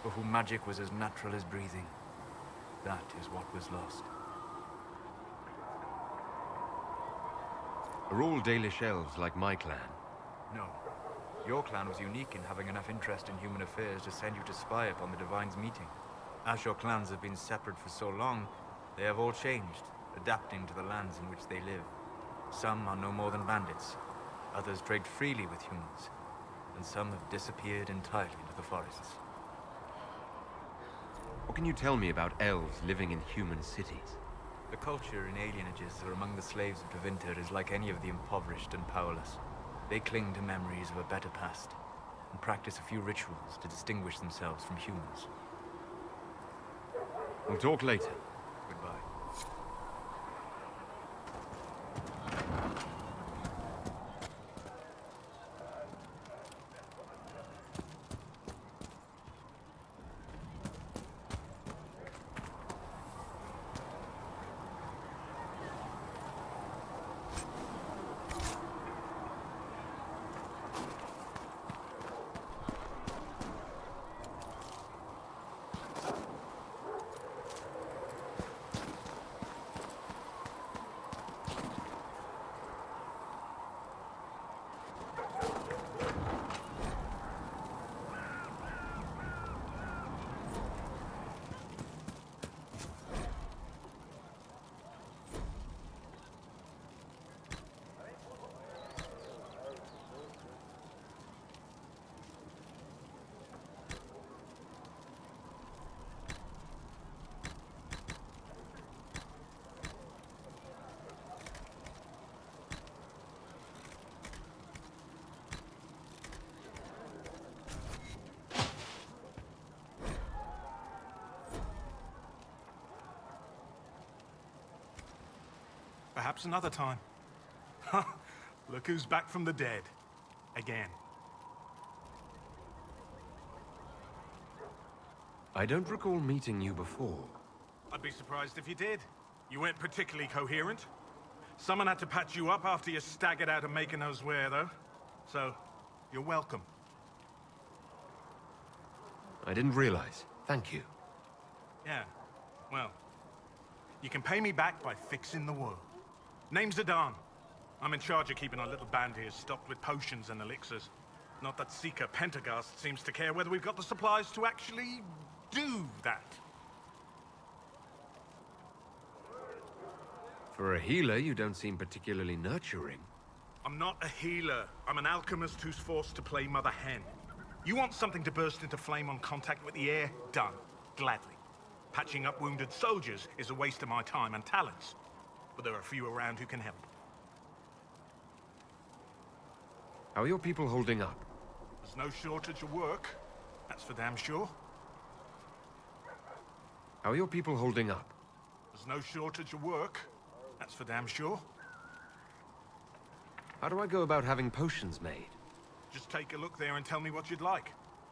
for whom magic was as natural as breathing. That is what was lost. Are all Dalish elves like my clan? No. Your clan was unique in having enough interest in human affairs to send you to spy upon the Divine's meeting. As your clans have been separate for so long, they have all changed, adapting to the lands in which they live. Some are no more than bandits. Others trade freely with humans. And some have disappeared entirely into the forests. What can you tell me about elves living in human cities? The culture in alienages or among the slaves of Devinter is like any of the impoverished and powerless. They cling to memories of a better past, and practice a few rituals to distinguish themselves from humans. We'll talk later. Goodbye. Perhaps another time. Look who's back from the dead. Again. I don't recall meeting you before. I'd be surprised if you did. You weren't particularly coherent. Someone had to patch you up after you staggered out of making knows where, though. So, you're welcome. I didn't realize. Thank you. Yeah, well, you can pay me back by fixing the world. Name's Adan. I'm in charge of keeping our little band here stocked with potions and elixirs. Not that Seeker Pentagast seems to care whether we've got the supplies to actually do that. For a healer, you don't seem particularly nurturing. I'm not a healer. I'm an alchemist who's forced to play Mother Hen. You want something to burst into flame on contact with the air? Done. Gladly. Patching up wounded soldiers is a waste of my time and talents. But there are a few around who can help. How are your people holding up? There's no shortage of work. That's for damn sure. How are your people holding up? There's no shortage of work. That's for damn sure. How do I go about having potions made? Just take a look there and tell me what you'd like.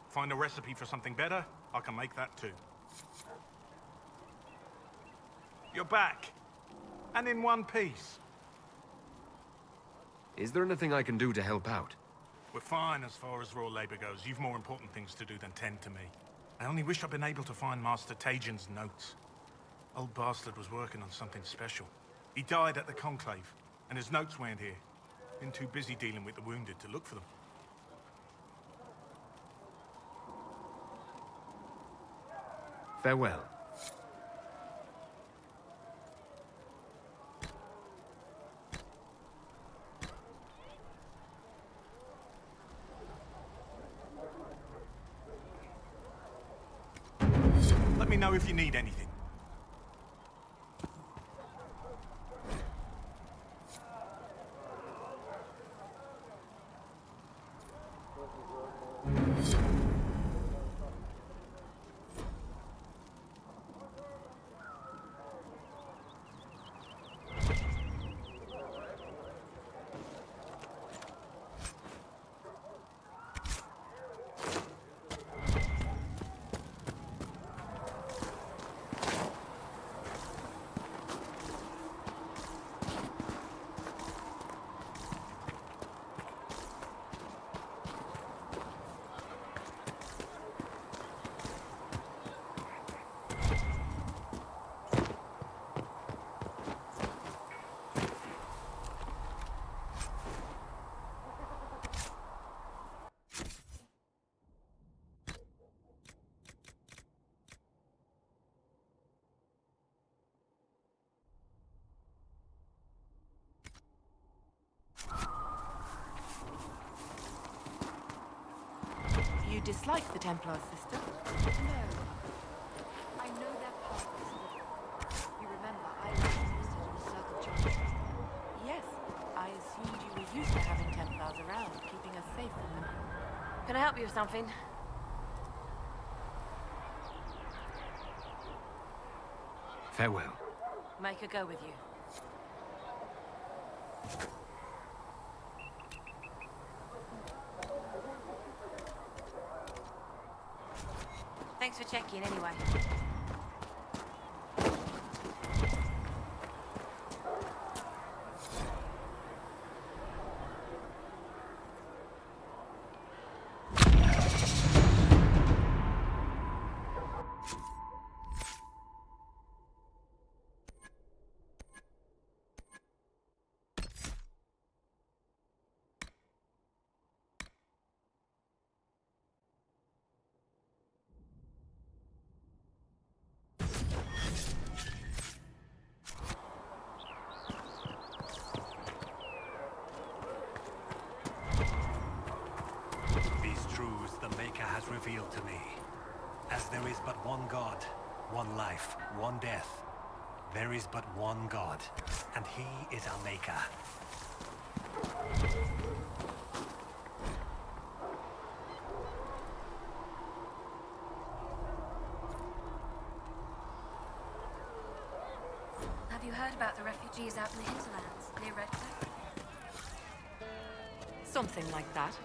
Find a recipe for something better, I can make that too. You're back. And in one piece. Is there anything I can do to help out? We're fine as far as raw labor goes. You've more important things to do than tend to me. I only wish I'd been able to find Master Tajin's notes. Old bastard was working on something special. He died at the Conclave, and his notes weren't here. Been too busy dealing with the wounded to look for them. Farewell. Let me know if you need anything. You dislike the Templars, sister? No. I know their purpose. You remember, I was interested in the Circle Church. Yes. I assumed you were used to having Templars around, keeping us safe from them. Can I help you with something? Farewell. Make her go with you. Thanks for checking anyway. Revealed to me. As there is but one God, one life, one death, there is but one God, and he is our maker. Have you heard about the refugees out in the hinterlands, near Redcliffe? Something like that.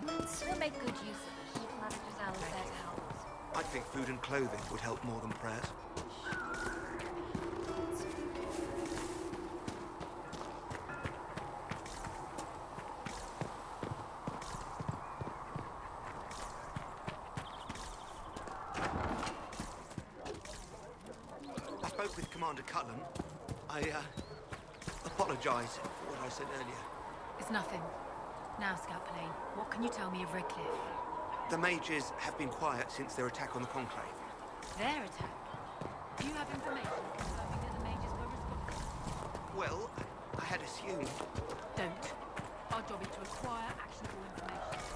We'll make good use of it. Mother Giselle is there to help us. I think food and clothing would help more than prayers. spoke with Commander Cullen. I, apologize for what I said earlier. It's nothing. Now, Scout Pallane, what can you tell me of Redcliffe? The mages have been quiet since their attack on the Conclave. Their attack? Do you have information confirming that the mages were responsible? Well, I had assumed. Don't. Our job is to acquire actionable information.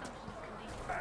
Assumptions can lead to...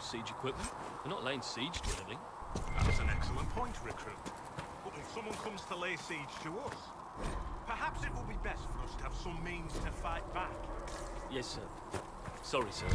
Siege equipment. We're not laying siege to anything. That's an excellent point, Recruit. But if someone comes to lay siege to us, perhaps it will be best for us to have some means to fight back. Yes, sir. Sorry, sir.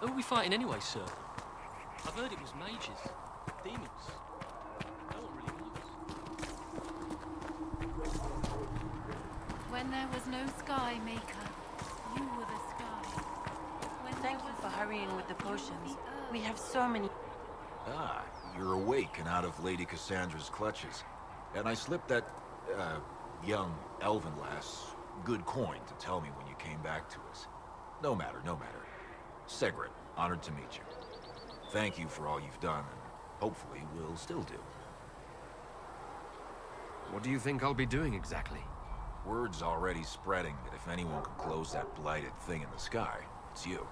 Who are we fighting anyway, sir? I've heard it was mages, demons. No one really knows. When there was no sky maker, you were the sky. Thank you for hurrying with the potions. We have so many. Ah, you're awake and out of Lady Cassandra's clutches. And I slipped that, young elven lass good coin to tell me when you came back to us. No matter, no matter. Segret, honored to meet you. Thank you for all you've done, and hopefully will still do. What do you think I'll be doing exactly? Word's already spreading that if anyone can close that blighted thing in the sky, it's you.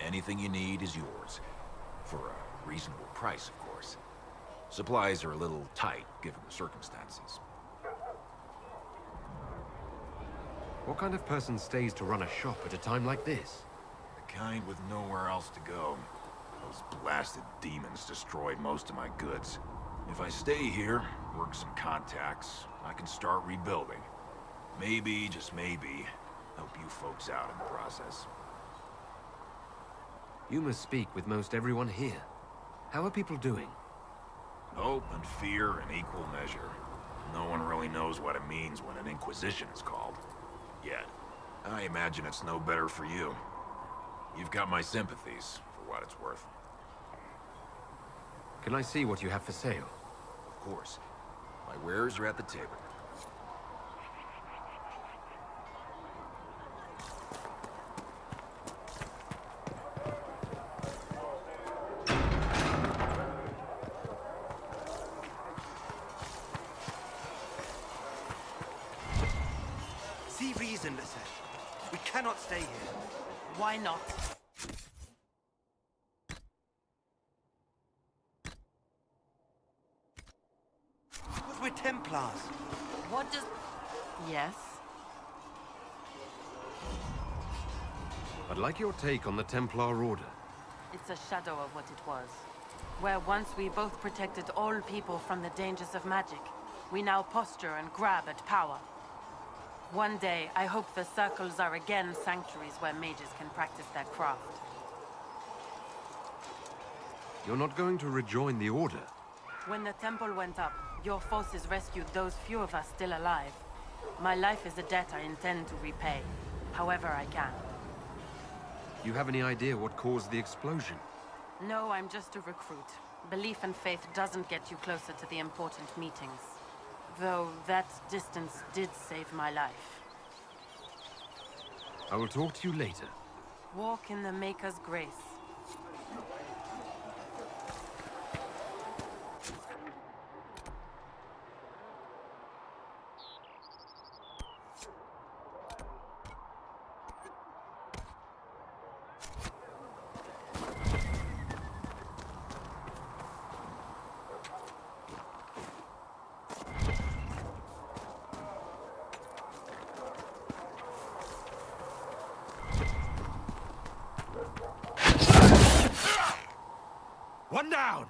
Anything you need is yours. For a reasonable price, of course. Supplies are a little tight, given the circumstances. What kind of person stays to run a shop at a time like this? The kind with nowhere else to go. Those blasted demons destroyed most of my goods. If I stay here, work some contacts, I can start rebuilding. Maybe, just maybe, help you folks out in the process. You must speak with most everyone here. How are people doing? Hope and fear in equal measure. No one really knows what it means when an Inquisition is called. Yet. I imagine it's no better for you. You've got my sympathies, for what it's worth. Can I see what you have for sale? Of course. My wares are at the table. See reason, Lisette. We cannot stay here. Why not? But we're Templars. What does... Yes? I'd like your take on the Templar Order. It's a shadow of what it was. Where once we both protected all people from the dangers of magic, we now posture and grab at power. One day, I hope the circles are again sanctuaries where mages can practice their craft. You're not going to rejoin the Order? When the temple went up, your forces rescued those few of us still alive. My life is a debt I intend to repay, however I can. You have any idea what caused the explosion? No, I'm just a recruit. Belief and faith doesn't get you closer to the important meetings. Though that distance did save my life. I will talk to you later. Walk in the Maker's grace. One down!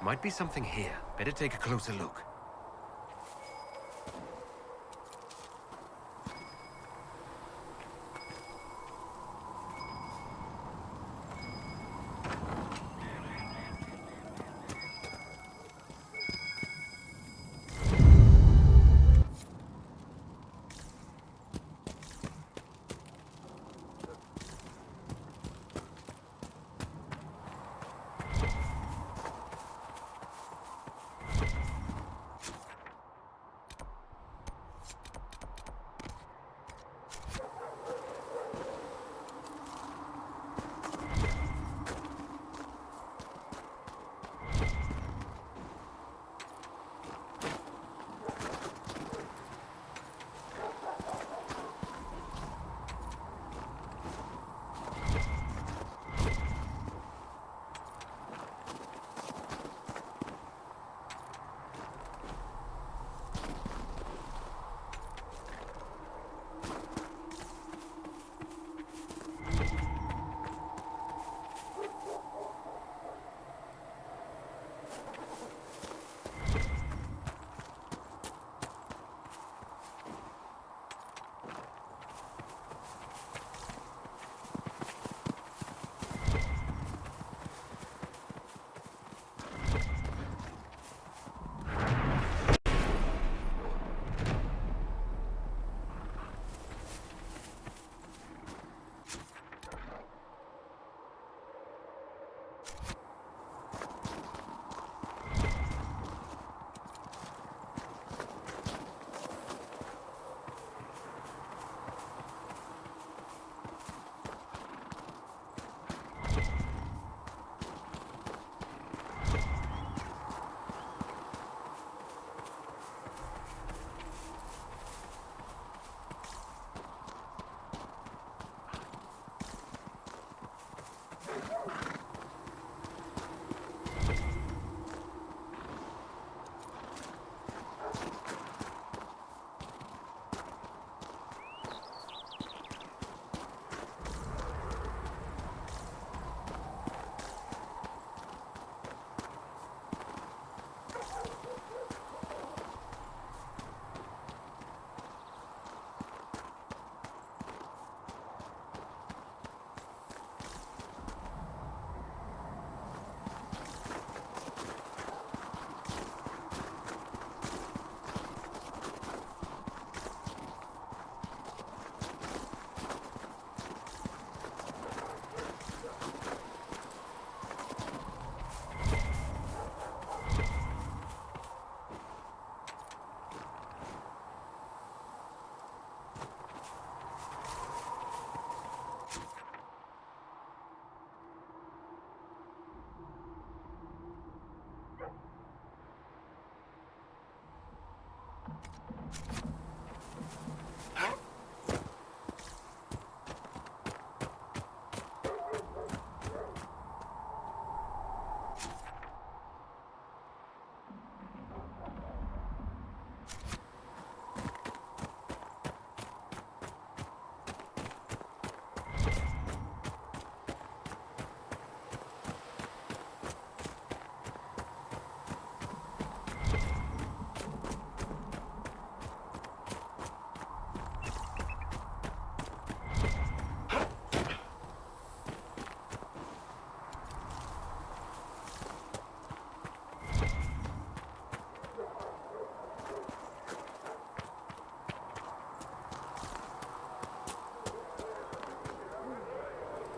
Might be something here. Better take a closer look.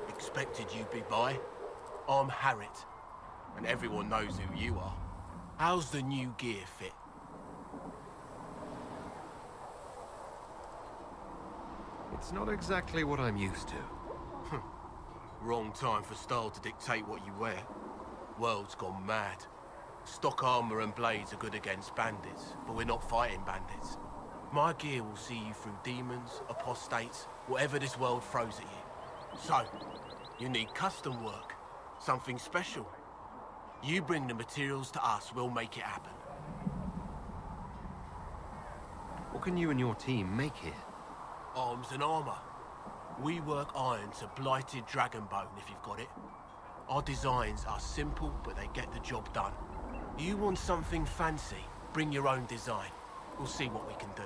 Expected you'd be by. I'm Harriet, and everyone knows who you are. How's the new gear fit? It's not exactly what I'm used to. Wrong time for style to dictate what you wear. World's gone mad. Stock armor and blades are good against bandits, but we're not fighting bandits. My gear will see you through demons, apostates, whatever this world throws at you. So, you need custom work, something special. You bring the materials to us, we'll make it happen. What can you and your team make here? Arms and armor. We work iron to blighted dragon bone, if you've got it. Our designs are simple, but they get the job done. You want something fancy? Bring your own design. We'll see what we can do.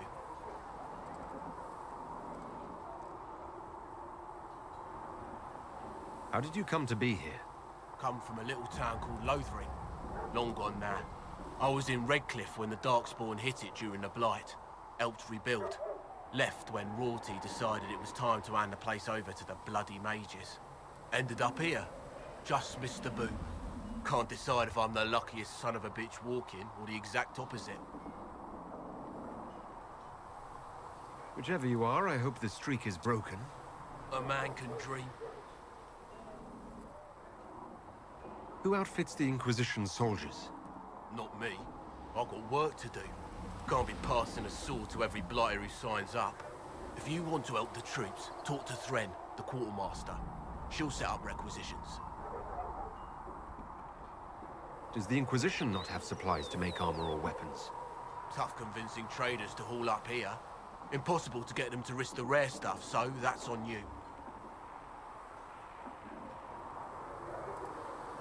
How did you come to be here? Come from a little town called Lothering. Long gone now. I was in Redcliffe when the Darkspawn hit it during the Blight. Helped rebuild. Left when royalty decided it was time to hand the place over to the bloody mages. Ended up here. Just missed the boom. Can't decide if I'm the luckiest son of a bitch walking or the exact opposite. Whichever you are, I hope the streak is broken. A man can dream. Who outfits the Inquisition soldiers? Not me. I've got work to do. Can't be passing a sword to every blighter who signs up. If you want to help the troops, talk to Thren, the quartermaster. She'll set up requisitions. Does the Inquisition not have supplies to make armor or weapons? Tough convincing traders to haul up here. Impossible to get them to risk the rare stuff, so that's on you.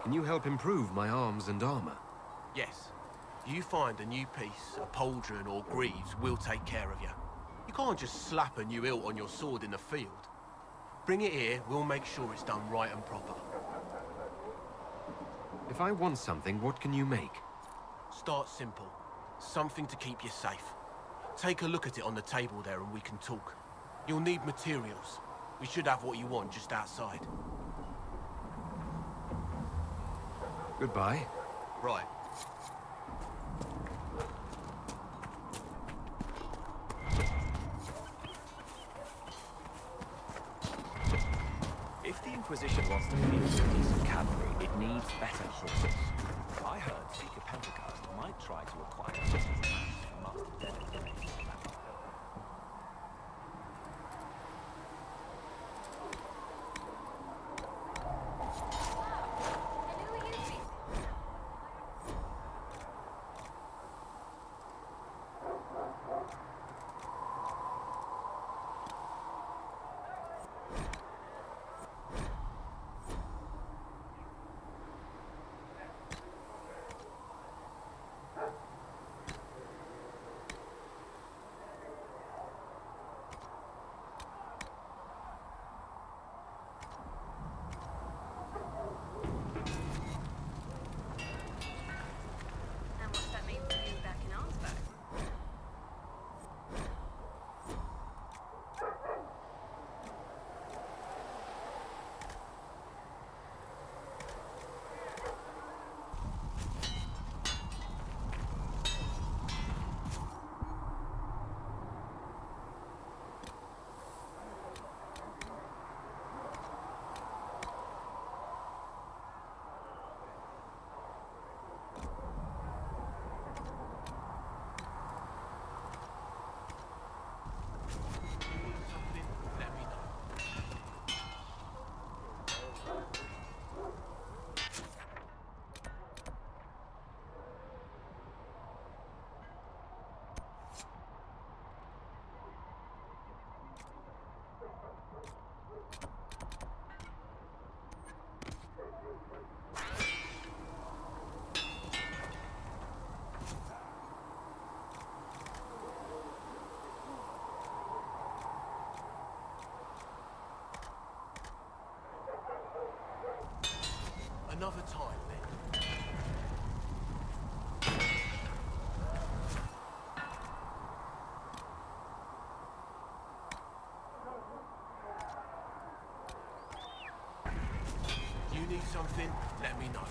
Can you help improve my arms and armor? Yes. You find a new piece, a pauldron or greaves, we'll take care of you. You can't just slap a new hilt on your sword in the field. Bring it here, we'll make sure it's done right and proper. If I want something, what can you make? Start simple. Something to keep you safe. Take a look at it on the table there and we can talk. You'll need materials. We should have what you want just outside. Goodbye. Right. If the Inquisition wants to field a decent cavalry, it needs better horses. I heard Seeker Pentecost might try to acquire some of the maps from Master Dennis. Another time, then. You need something? Let me know.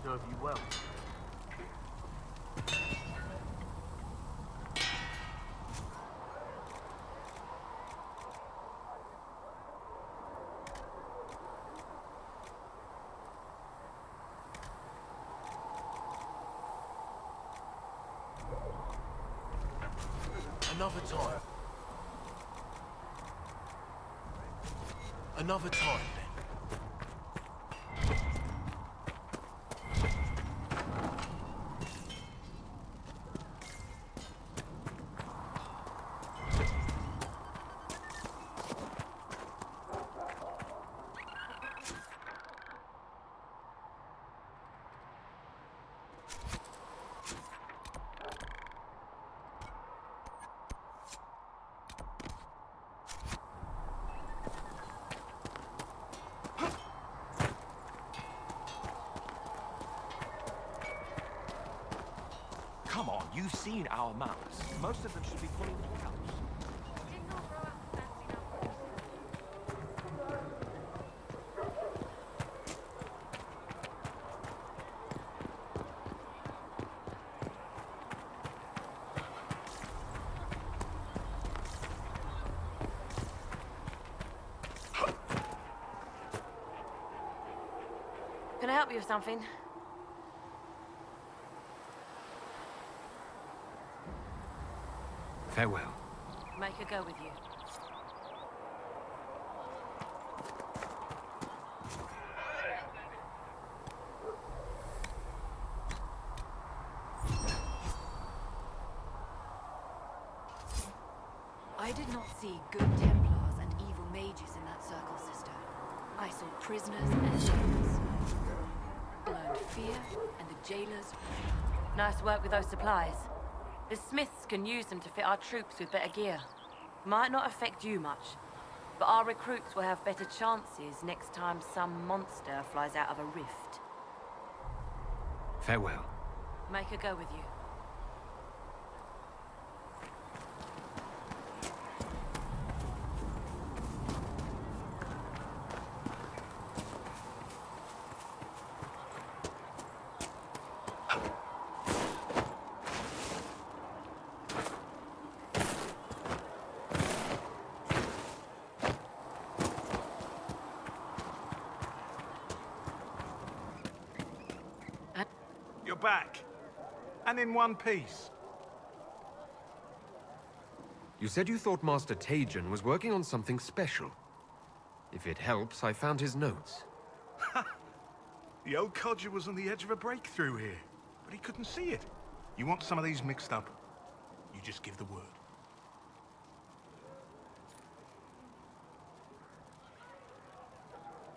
serve you well. Another time. Another time, then. Come on, you've seen our maps. Most of them should be fully lookouts. Can I help you with something? Farewell. Make her go with you. I did not see good Templars and evil mages in that circle, sister. I saw prisoners and jailers. Learned fear, and the jailers... Nice work with those supplies. The smiths can use them to fit our troops with better gear. Might not affect you much, but our recruits will have better chances next time some monster flies out of a rift. Farewell. Make her go with you. You're back. And in one piece. You said you thought Master Tajan was working on something special. If it helps, I found his notes. The old codger was on the edge of a breakthrough here, but he couldn't see it. You want some of these mixed up? You just give the word.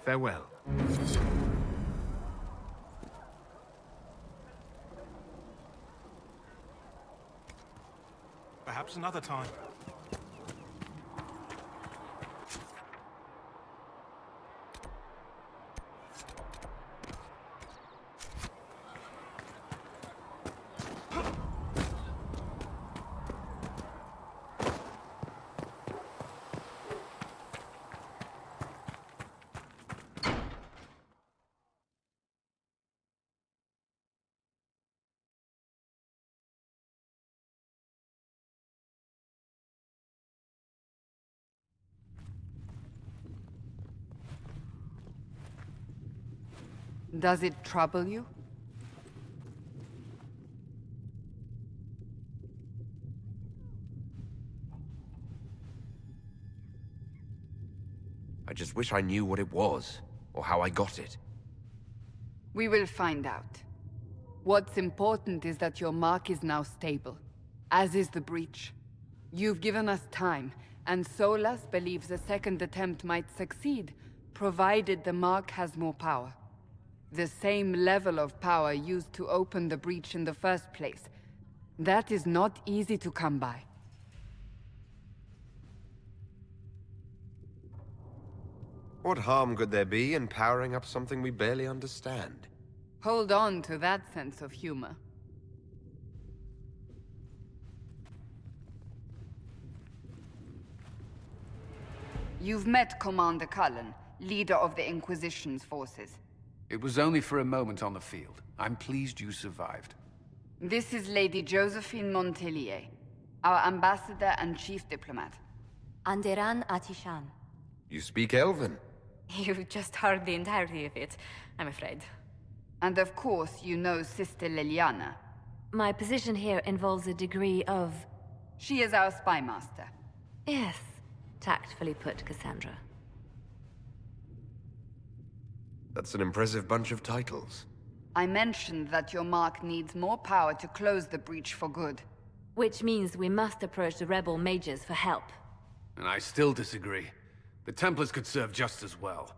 Farewell. Perhaps another time. Does it trouble you? I just wish I knew what it was, or how I got it. We will find out. What's important is that your mark is now stable, as is the breach. You've given us time, and Solas believes a second attempt might succeed, provided the mark has more power. The same level of power used to open the breach in the first place. That is not easy to come by. What harm could there be in powering up something we barely understand? Hold on to that sense of humor. You've met Commander Cullen, leader of the Inquisition's forces. It was only for a moment on the field. I'm pleased you survived. This is Lady Josephine Montelier, our ambassador and chief diplomat. Anderan Atishan. You speak Elven? You just heard the entirety of it, I'm afraid. And of course, you know Sister Liliana. My position here involves a degree of... She is our spy master. Yes, tactfully put, Cassandra. That's an impressive bunch of titles. I mentioned that your mark needs more power to close the breach for good. Which means we must approach the rebel mages for help. And I still disagree. The Templars could serve just as well.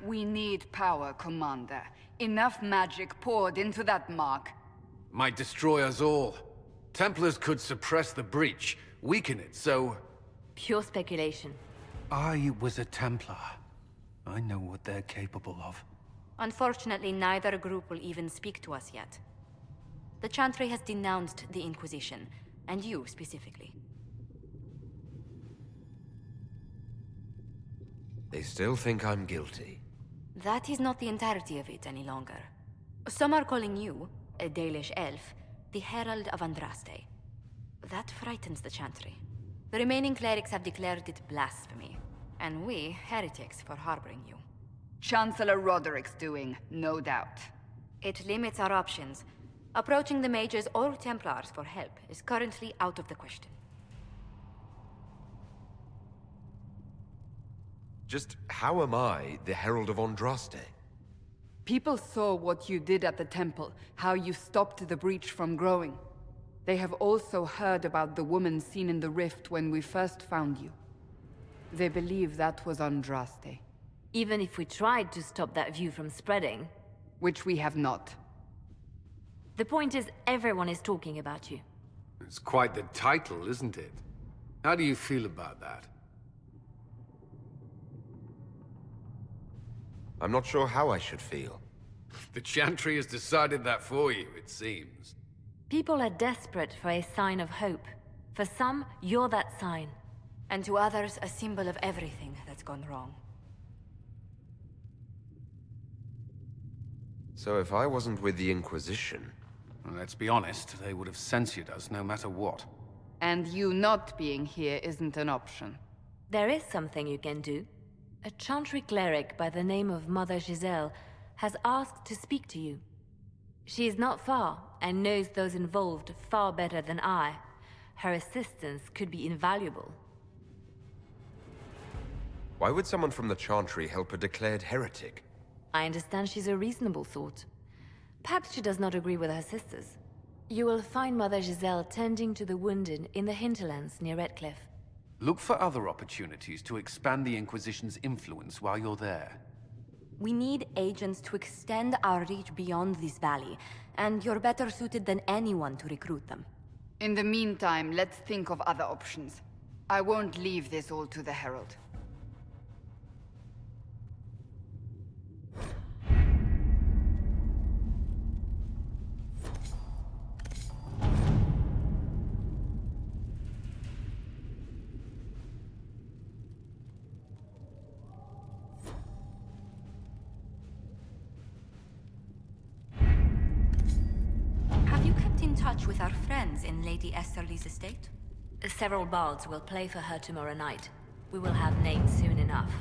We need power, Commander. Enough magic poured into that mark. Might destroy us all. Templars could suppress the breach, weaken it, so... Pure speculation. I was a Templar. I know what they're capable of. Unfortunately, neither group will even speak to us yet. The Chantry has denounced the Inquisition, and you specifically. They still think I'm guilty. That is not the entirety of it any longer. Some are calling you, a Dalish elf, the Herald of Andraste. That frightens the Chantry. The remaining clerics have declared it blasphemy, and we, heretics, for harboring you. Chancellor Roderick's doing, no doubt. It limits our options. Approaching the mages or Templars for help is currently out of the question. Just how am I the Herald of Andraste? People saw what you did at the temple, how you stopped the breach from growing. They have also heard about the woman seen in the rift when we first found you. They believe that was Andraste. Even if we tried to stop that view from spreading... Which we have not. The point is, everyone is talking about you. It's quite the title, isn't it? How do you feel about that? I'm not sure how I should feel. The Chantry has decided that for you, it seems. People are desperate for a sign of hope. For some, you're that sign. And to others, a symbol of everything that's gone wrong. So if I wasn't with the Inquisition... Well, let's be honest, they would have censored us no matter what. And you not being here isn't an option. There is something you can do. A Chantry cleric by the name of Mother Giselle has asked to speak to you. She is not far, and knows those involved far better than I. Her assistance could be invaluable. Why would someone from the Chantry help a declared heretic? I understand she's a reasonable sort. Perhaps she does not agree with her sisters. You will find Mother Giselle tending to the wounded in the hinterlands near Redcliffe. Look for other opportunities to expand the Inquisition's influence while you're there. We need agents to extend our reach beyond this valley, and you're better suited than anyone to recruit them. In the meantime, let's think of other options. I won't leave this all to the Herald. With our friends in Lady Esterly's estate? Several bards will play for her tomorrow night. We will have names soon enough.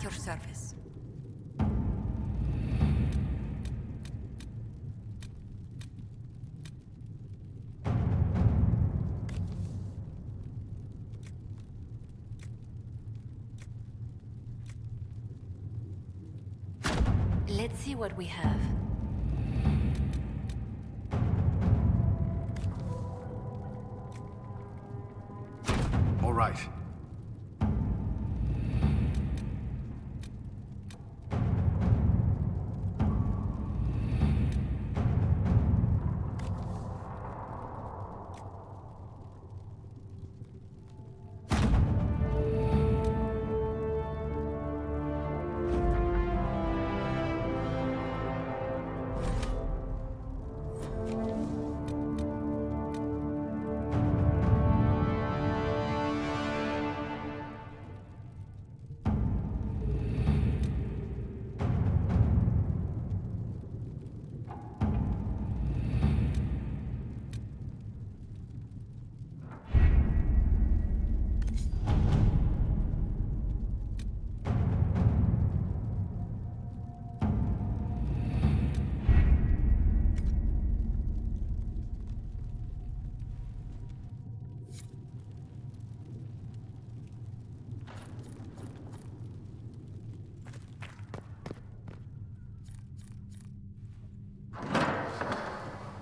at your service. Let's see what we have. All right.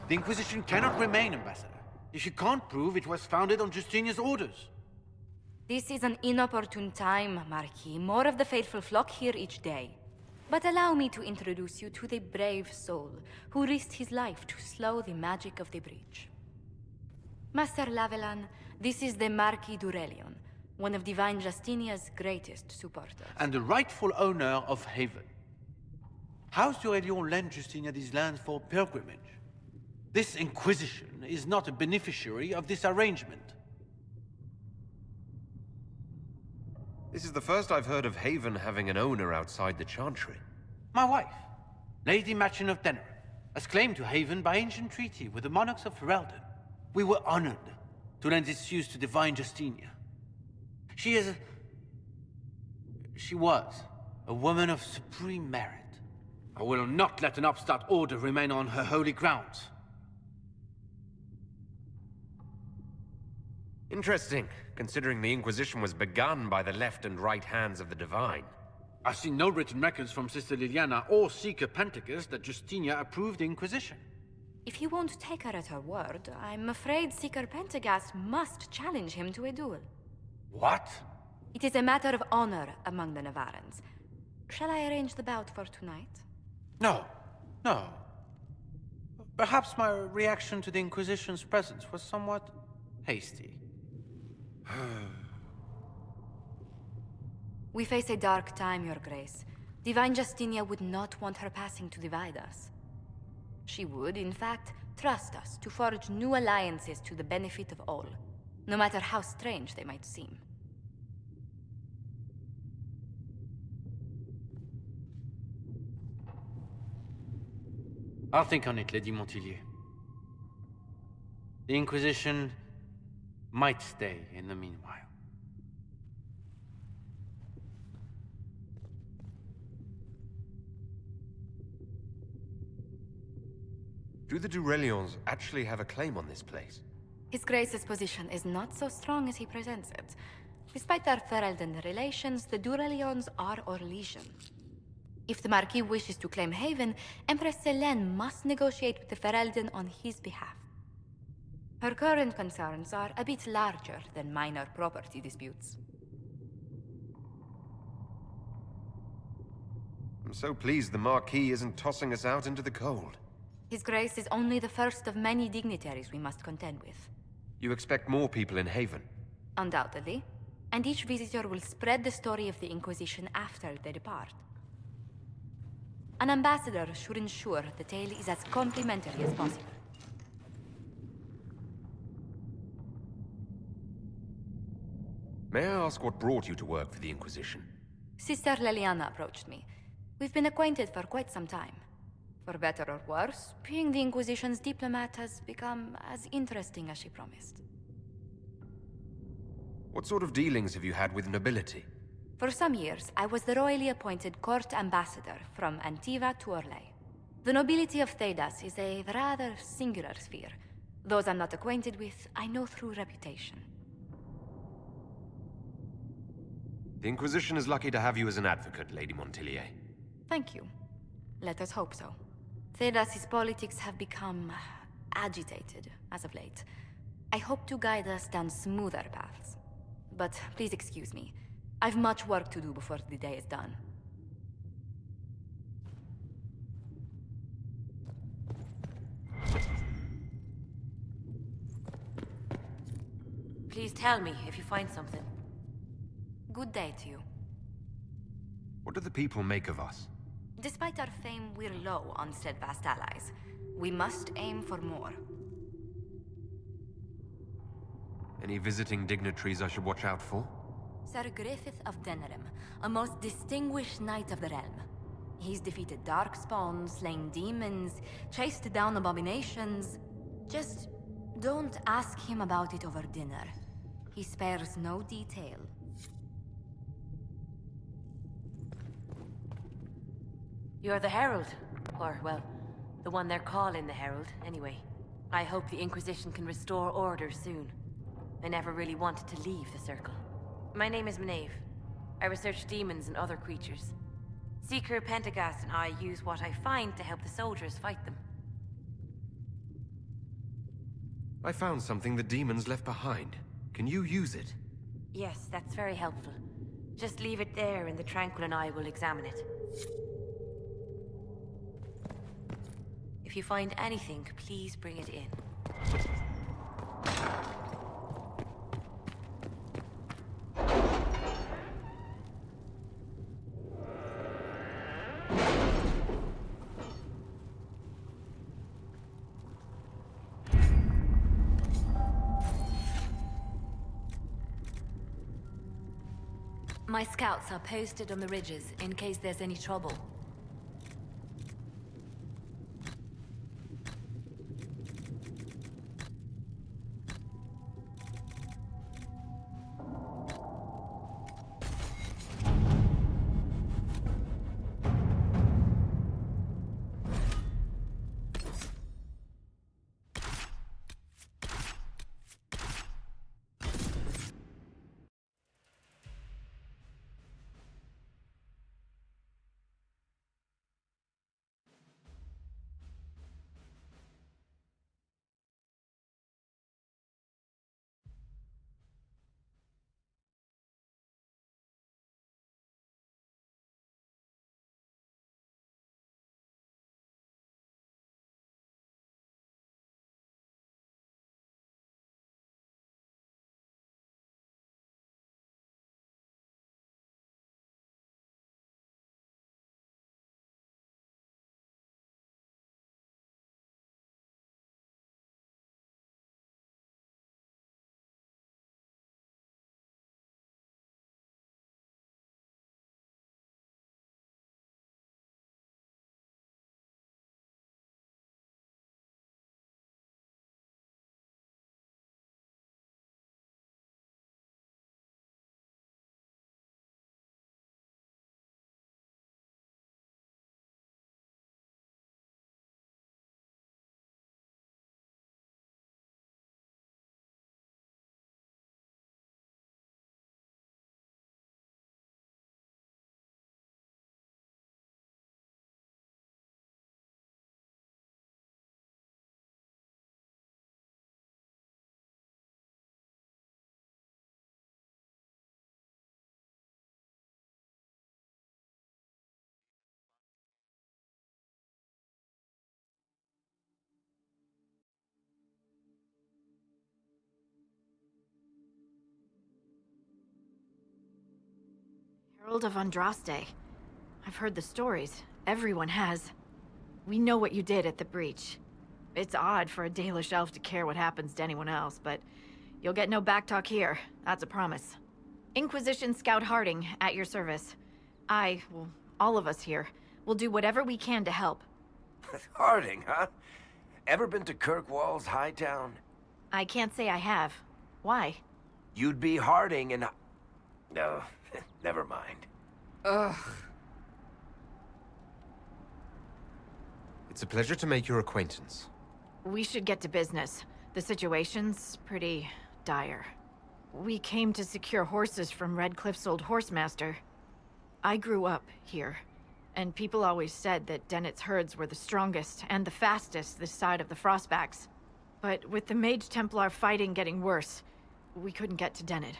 The Inquisition cannot remain, Ambassador, if you can't prove it was founded on Justinian's orders. This is an inopportune time, Marquis. More of the faithful flock here each day. But allow me to introduce you to the brave soul who risked his life to slow the magic of the breach. Master Lavelan, this is the Marquis d'Aurelion, one of Divine Justinia's greatest supporters. And the rightful owner of Haven. House d'Aurelion lent Justinia these lands for pilgrimage. This Inquisition is not a beneficiary of this arrangement. This is the first I've heard of Haven having an owner outside the Chantry. My wife, Lady Machin of Denerim, has claim to Haven by ancient treaty with the monarchs of Ferelden. We were honored to lend its use to Divine Justinia. She was a woman of supreme merit. I will not let an upstart order remain on her holy grounds. Interesting, considering the Inquisition was begun by the left and right hands of the Divine. I've seen no written records from Sister Liliana or Seeker Pentacus that Justinia approved the Inquisition. If you won't take her at her word, I'm afraid Seeker Pentagast must challenge him to a duel. What? It is a matter of honor among the Navarrans. Shall I arrange the bout for tonight? No. Perhaps my reaction to the Inquisition's presence was somewhat hasty. We face a dark time, Your Grace. Divine Justinia would not want her passing to divide us. She would, in fact, trust us to forge new alliances to the benefit of all, no matter how strange they might seem. I'll think on it, Lady Montilyet. The Inquisition might stay in the meanwhile. Do the d'Aurelions actually have a claim on this place? His Grace's position is not so strong as he presents it. Despite our Ferelden relations, the d'Aurelions are our legion. If the Marquis wishes to claim Haven, Empress Selene must negotiate with the Ferelden on his behalf. Her current concerns are a bit larger than minor property disputes. I'm so pleased the Marquis isn't tossing us out into the cold. His Grace is only the first of many dignitaries we must contend with. You expect more people in Haven? Undoubtedly. And each visitor will spread the story of the Inquisition after they depart. An ambassador should ensure the tale is as complimentary as possible. May I ask what brought you to work for the Inquisition? Sister Liliana approached me. We've been acquainted for quite some time. For better or worse, being the Inquisition's diplomat has become as interesting as she promised. What sort of dealings have you had with nobility? For some years, I was the royally appointed court ambassador from Antiva to Orlais. The nobility of Thedas is a rather singular sphere. Those I'm not acquainted with, I know through reputation. The Inquisition is lucky to have you as an advocate, Lady Montilier. Thank you. Let us hope so. Thedas's politics have become agitated as of late. I hope to guide us down smoother paths. But please excuse me. I've much work to do before the day is done. Please tell me if you find something. Good day to you. What do the people make of us? Despite our fame, we're low on steadfast allies. We must aim for more. Any visiting dignitaries I should watch out for? Sir Griffith of Denerim, a most distinguished knight of the realm. He's defeated darkspawn, slain demons, chased down abominations. Just don't ask him about it over dinner. He spares no detail. You're the Herald. Or, well, the one they're calling the Herald, anyway. I hope the Inquisition can restore order soon. I never really wanted to leave the Circle. My name is Maeve. I research demons and other creatures. Seeker Pentagast and I use what I find to help the soldiers fight them. I found something the demons left behind. Can you use it? Yes, that's very helpful. Just leave it there and the Tranquil and I will examine it. If you find anything, please bring it in. My scouts are posted on the ridges in case there's any trouble. Herald of Andraste. I've heard the stories. Everyone has. We know what you did at the breach. It's odd for a Dalish elf to care what happens to anyone else, but you'll get no backtalk here. That's a promise. Inquisition Scout Harding, at your service. Well, all of us here, will do whatever we can to help. Harding, huh? Ever been to Kirkwall's Hightown? I can't say I have. Why? You'd be Harding and... No, Never mind. Ugh. It's a pleasure to make your acquaintance. We should get to business. The situation's pretty dire. We came to secure horses from Redcliffe's old horsemaster. I grew up here, and people always said that Dennett's herds were the strongest and the fastest this side of the Frostbacks. But with the Mage Templar fighting getting worse, we couldn't get to Dennett.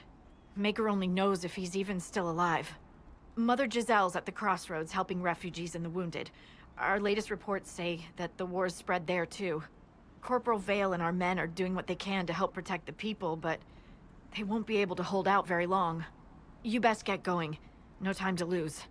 Maker only knows if he's even still alive. Mother Giselle's at the crossroads helping refugees and the wounded. Our latest reports say that the war's spread there too. Corporal Vale and our men are doing what they can to help protect the people, but they won't be able to hold out very long. You best get going. No time to lose.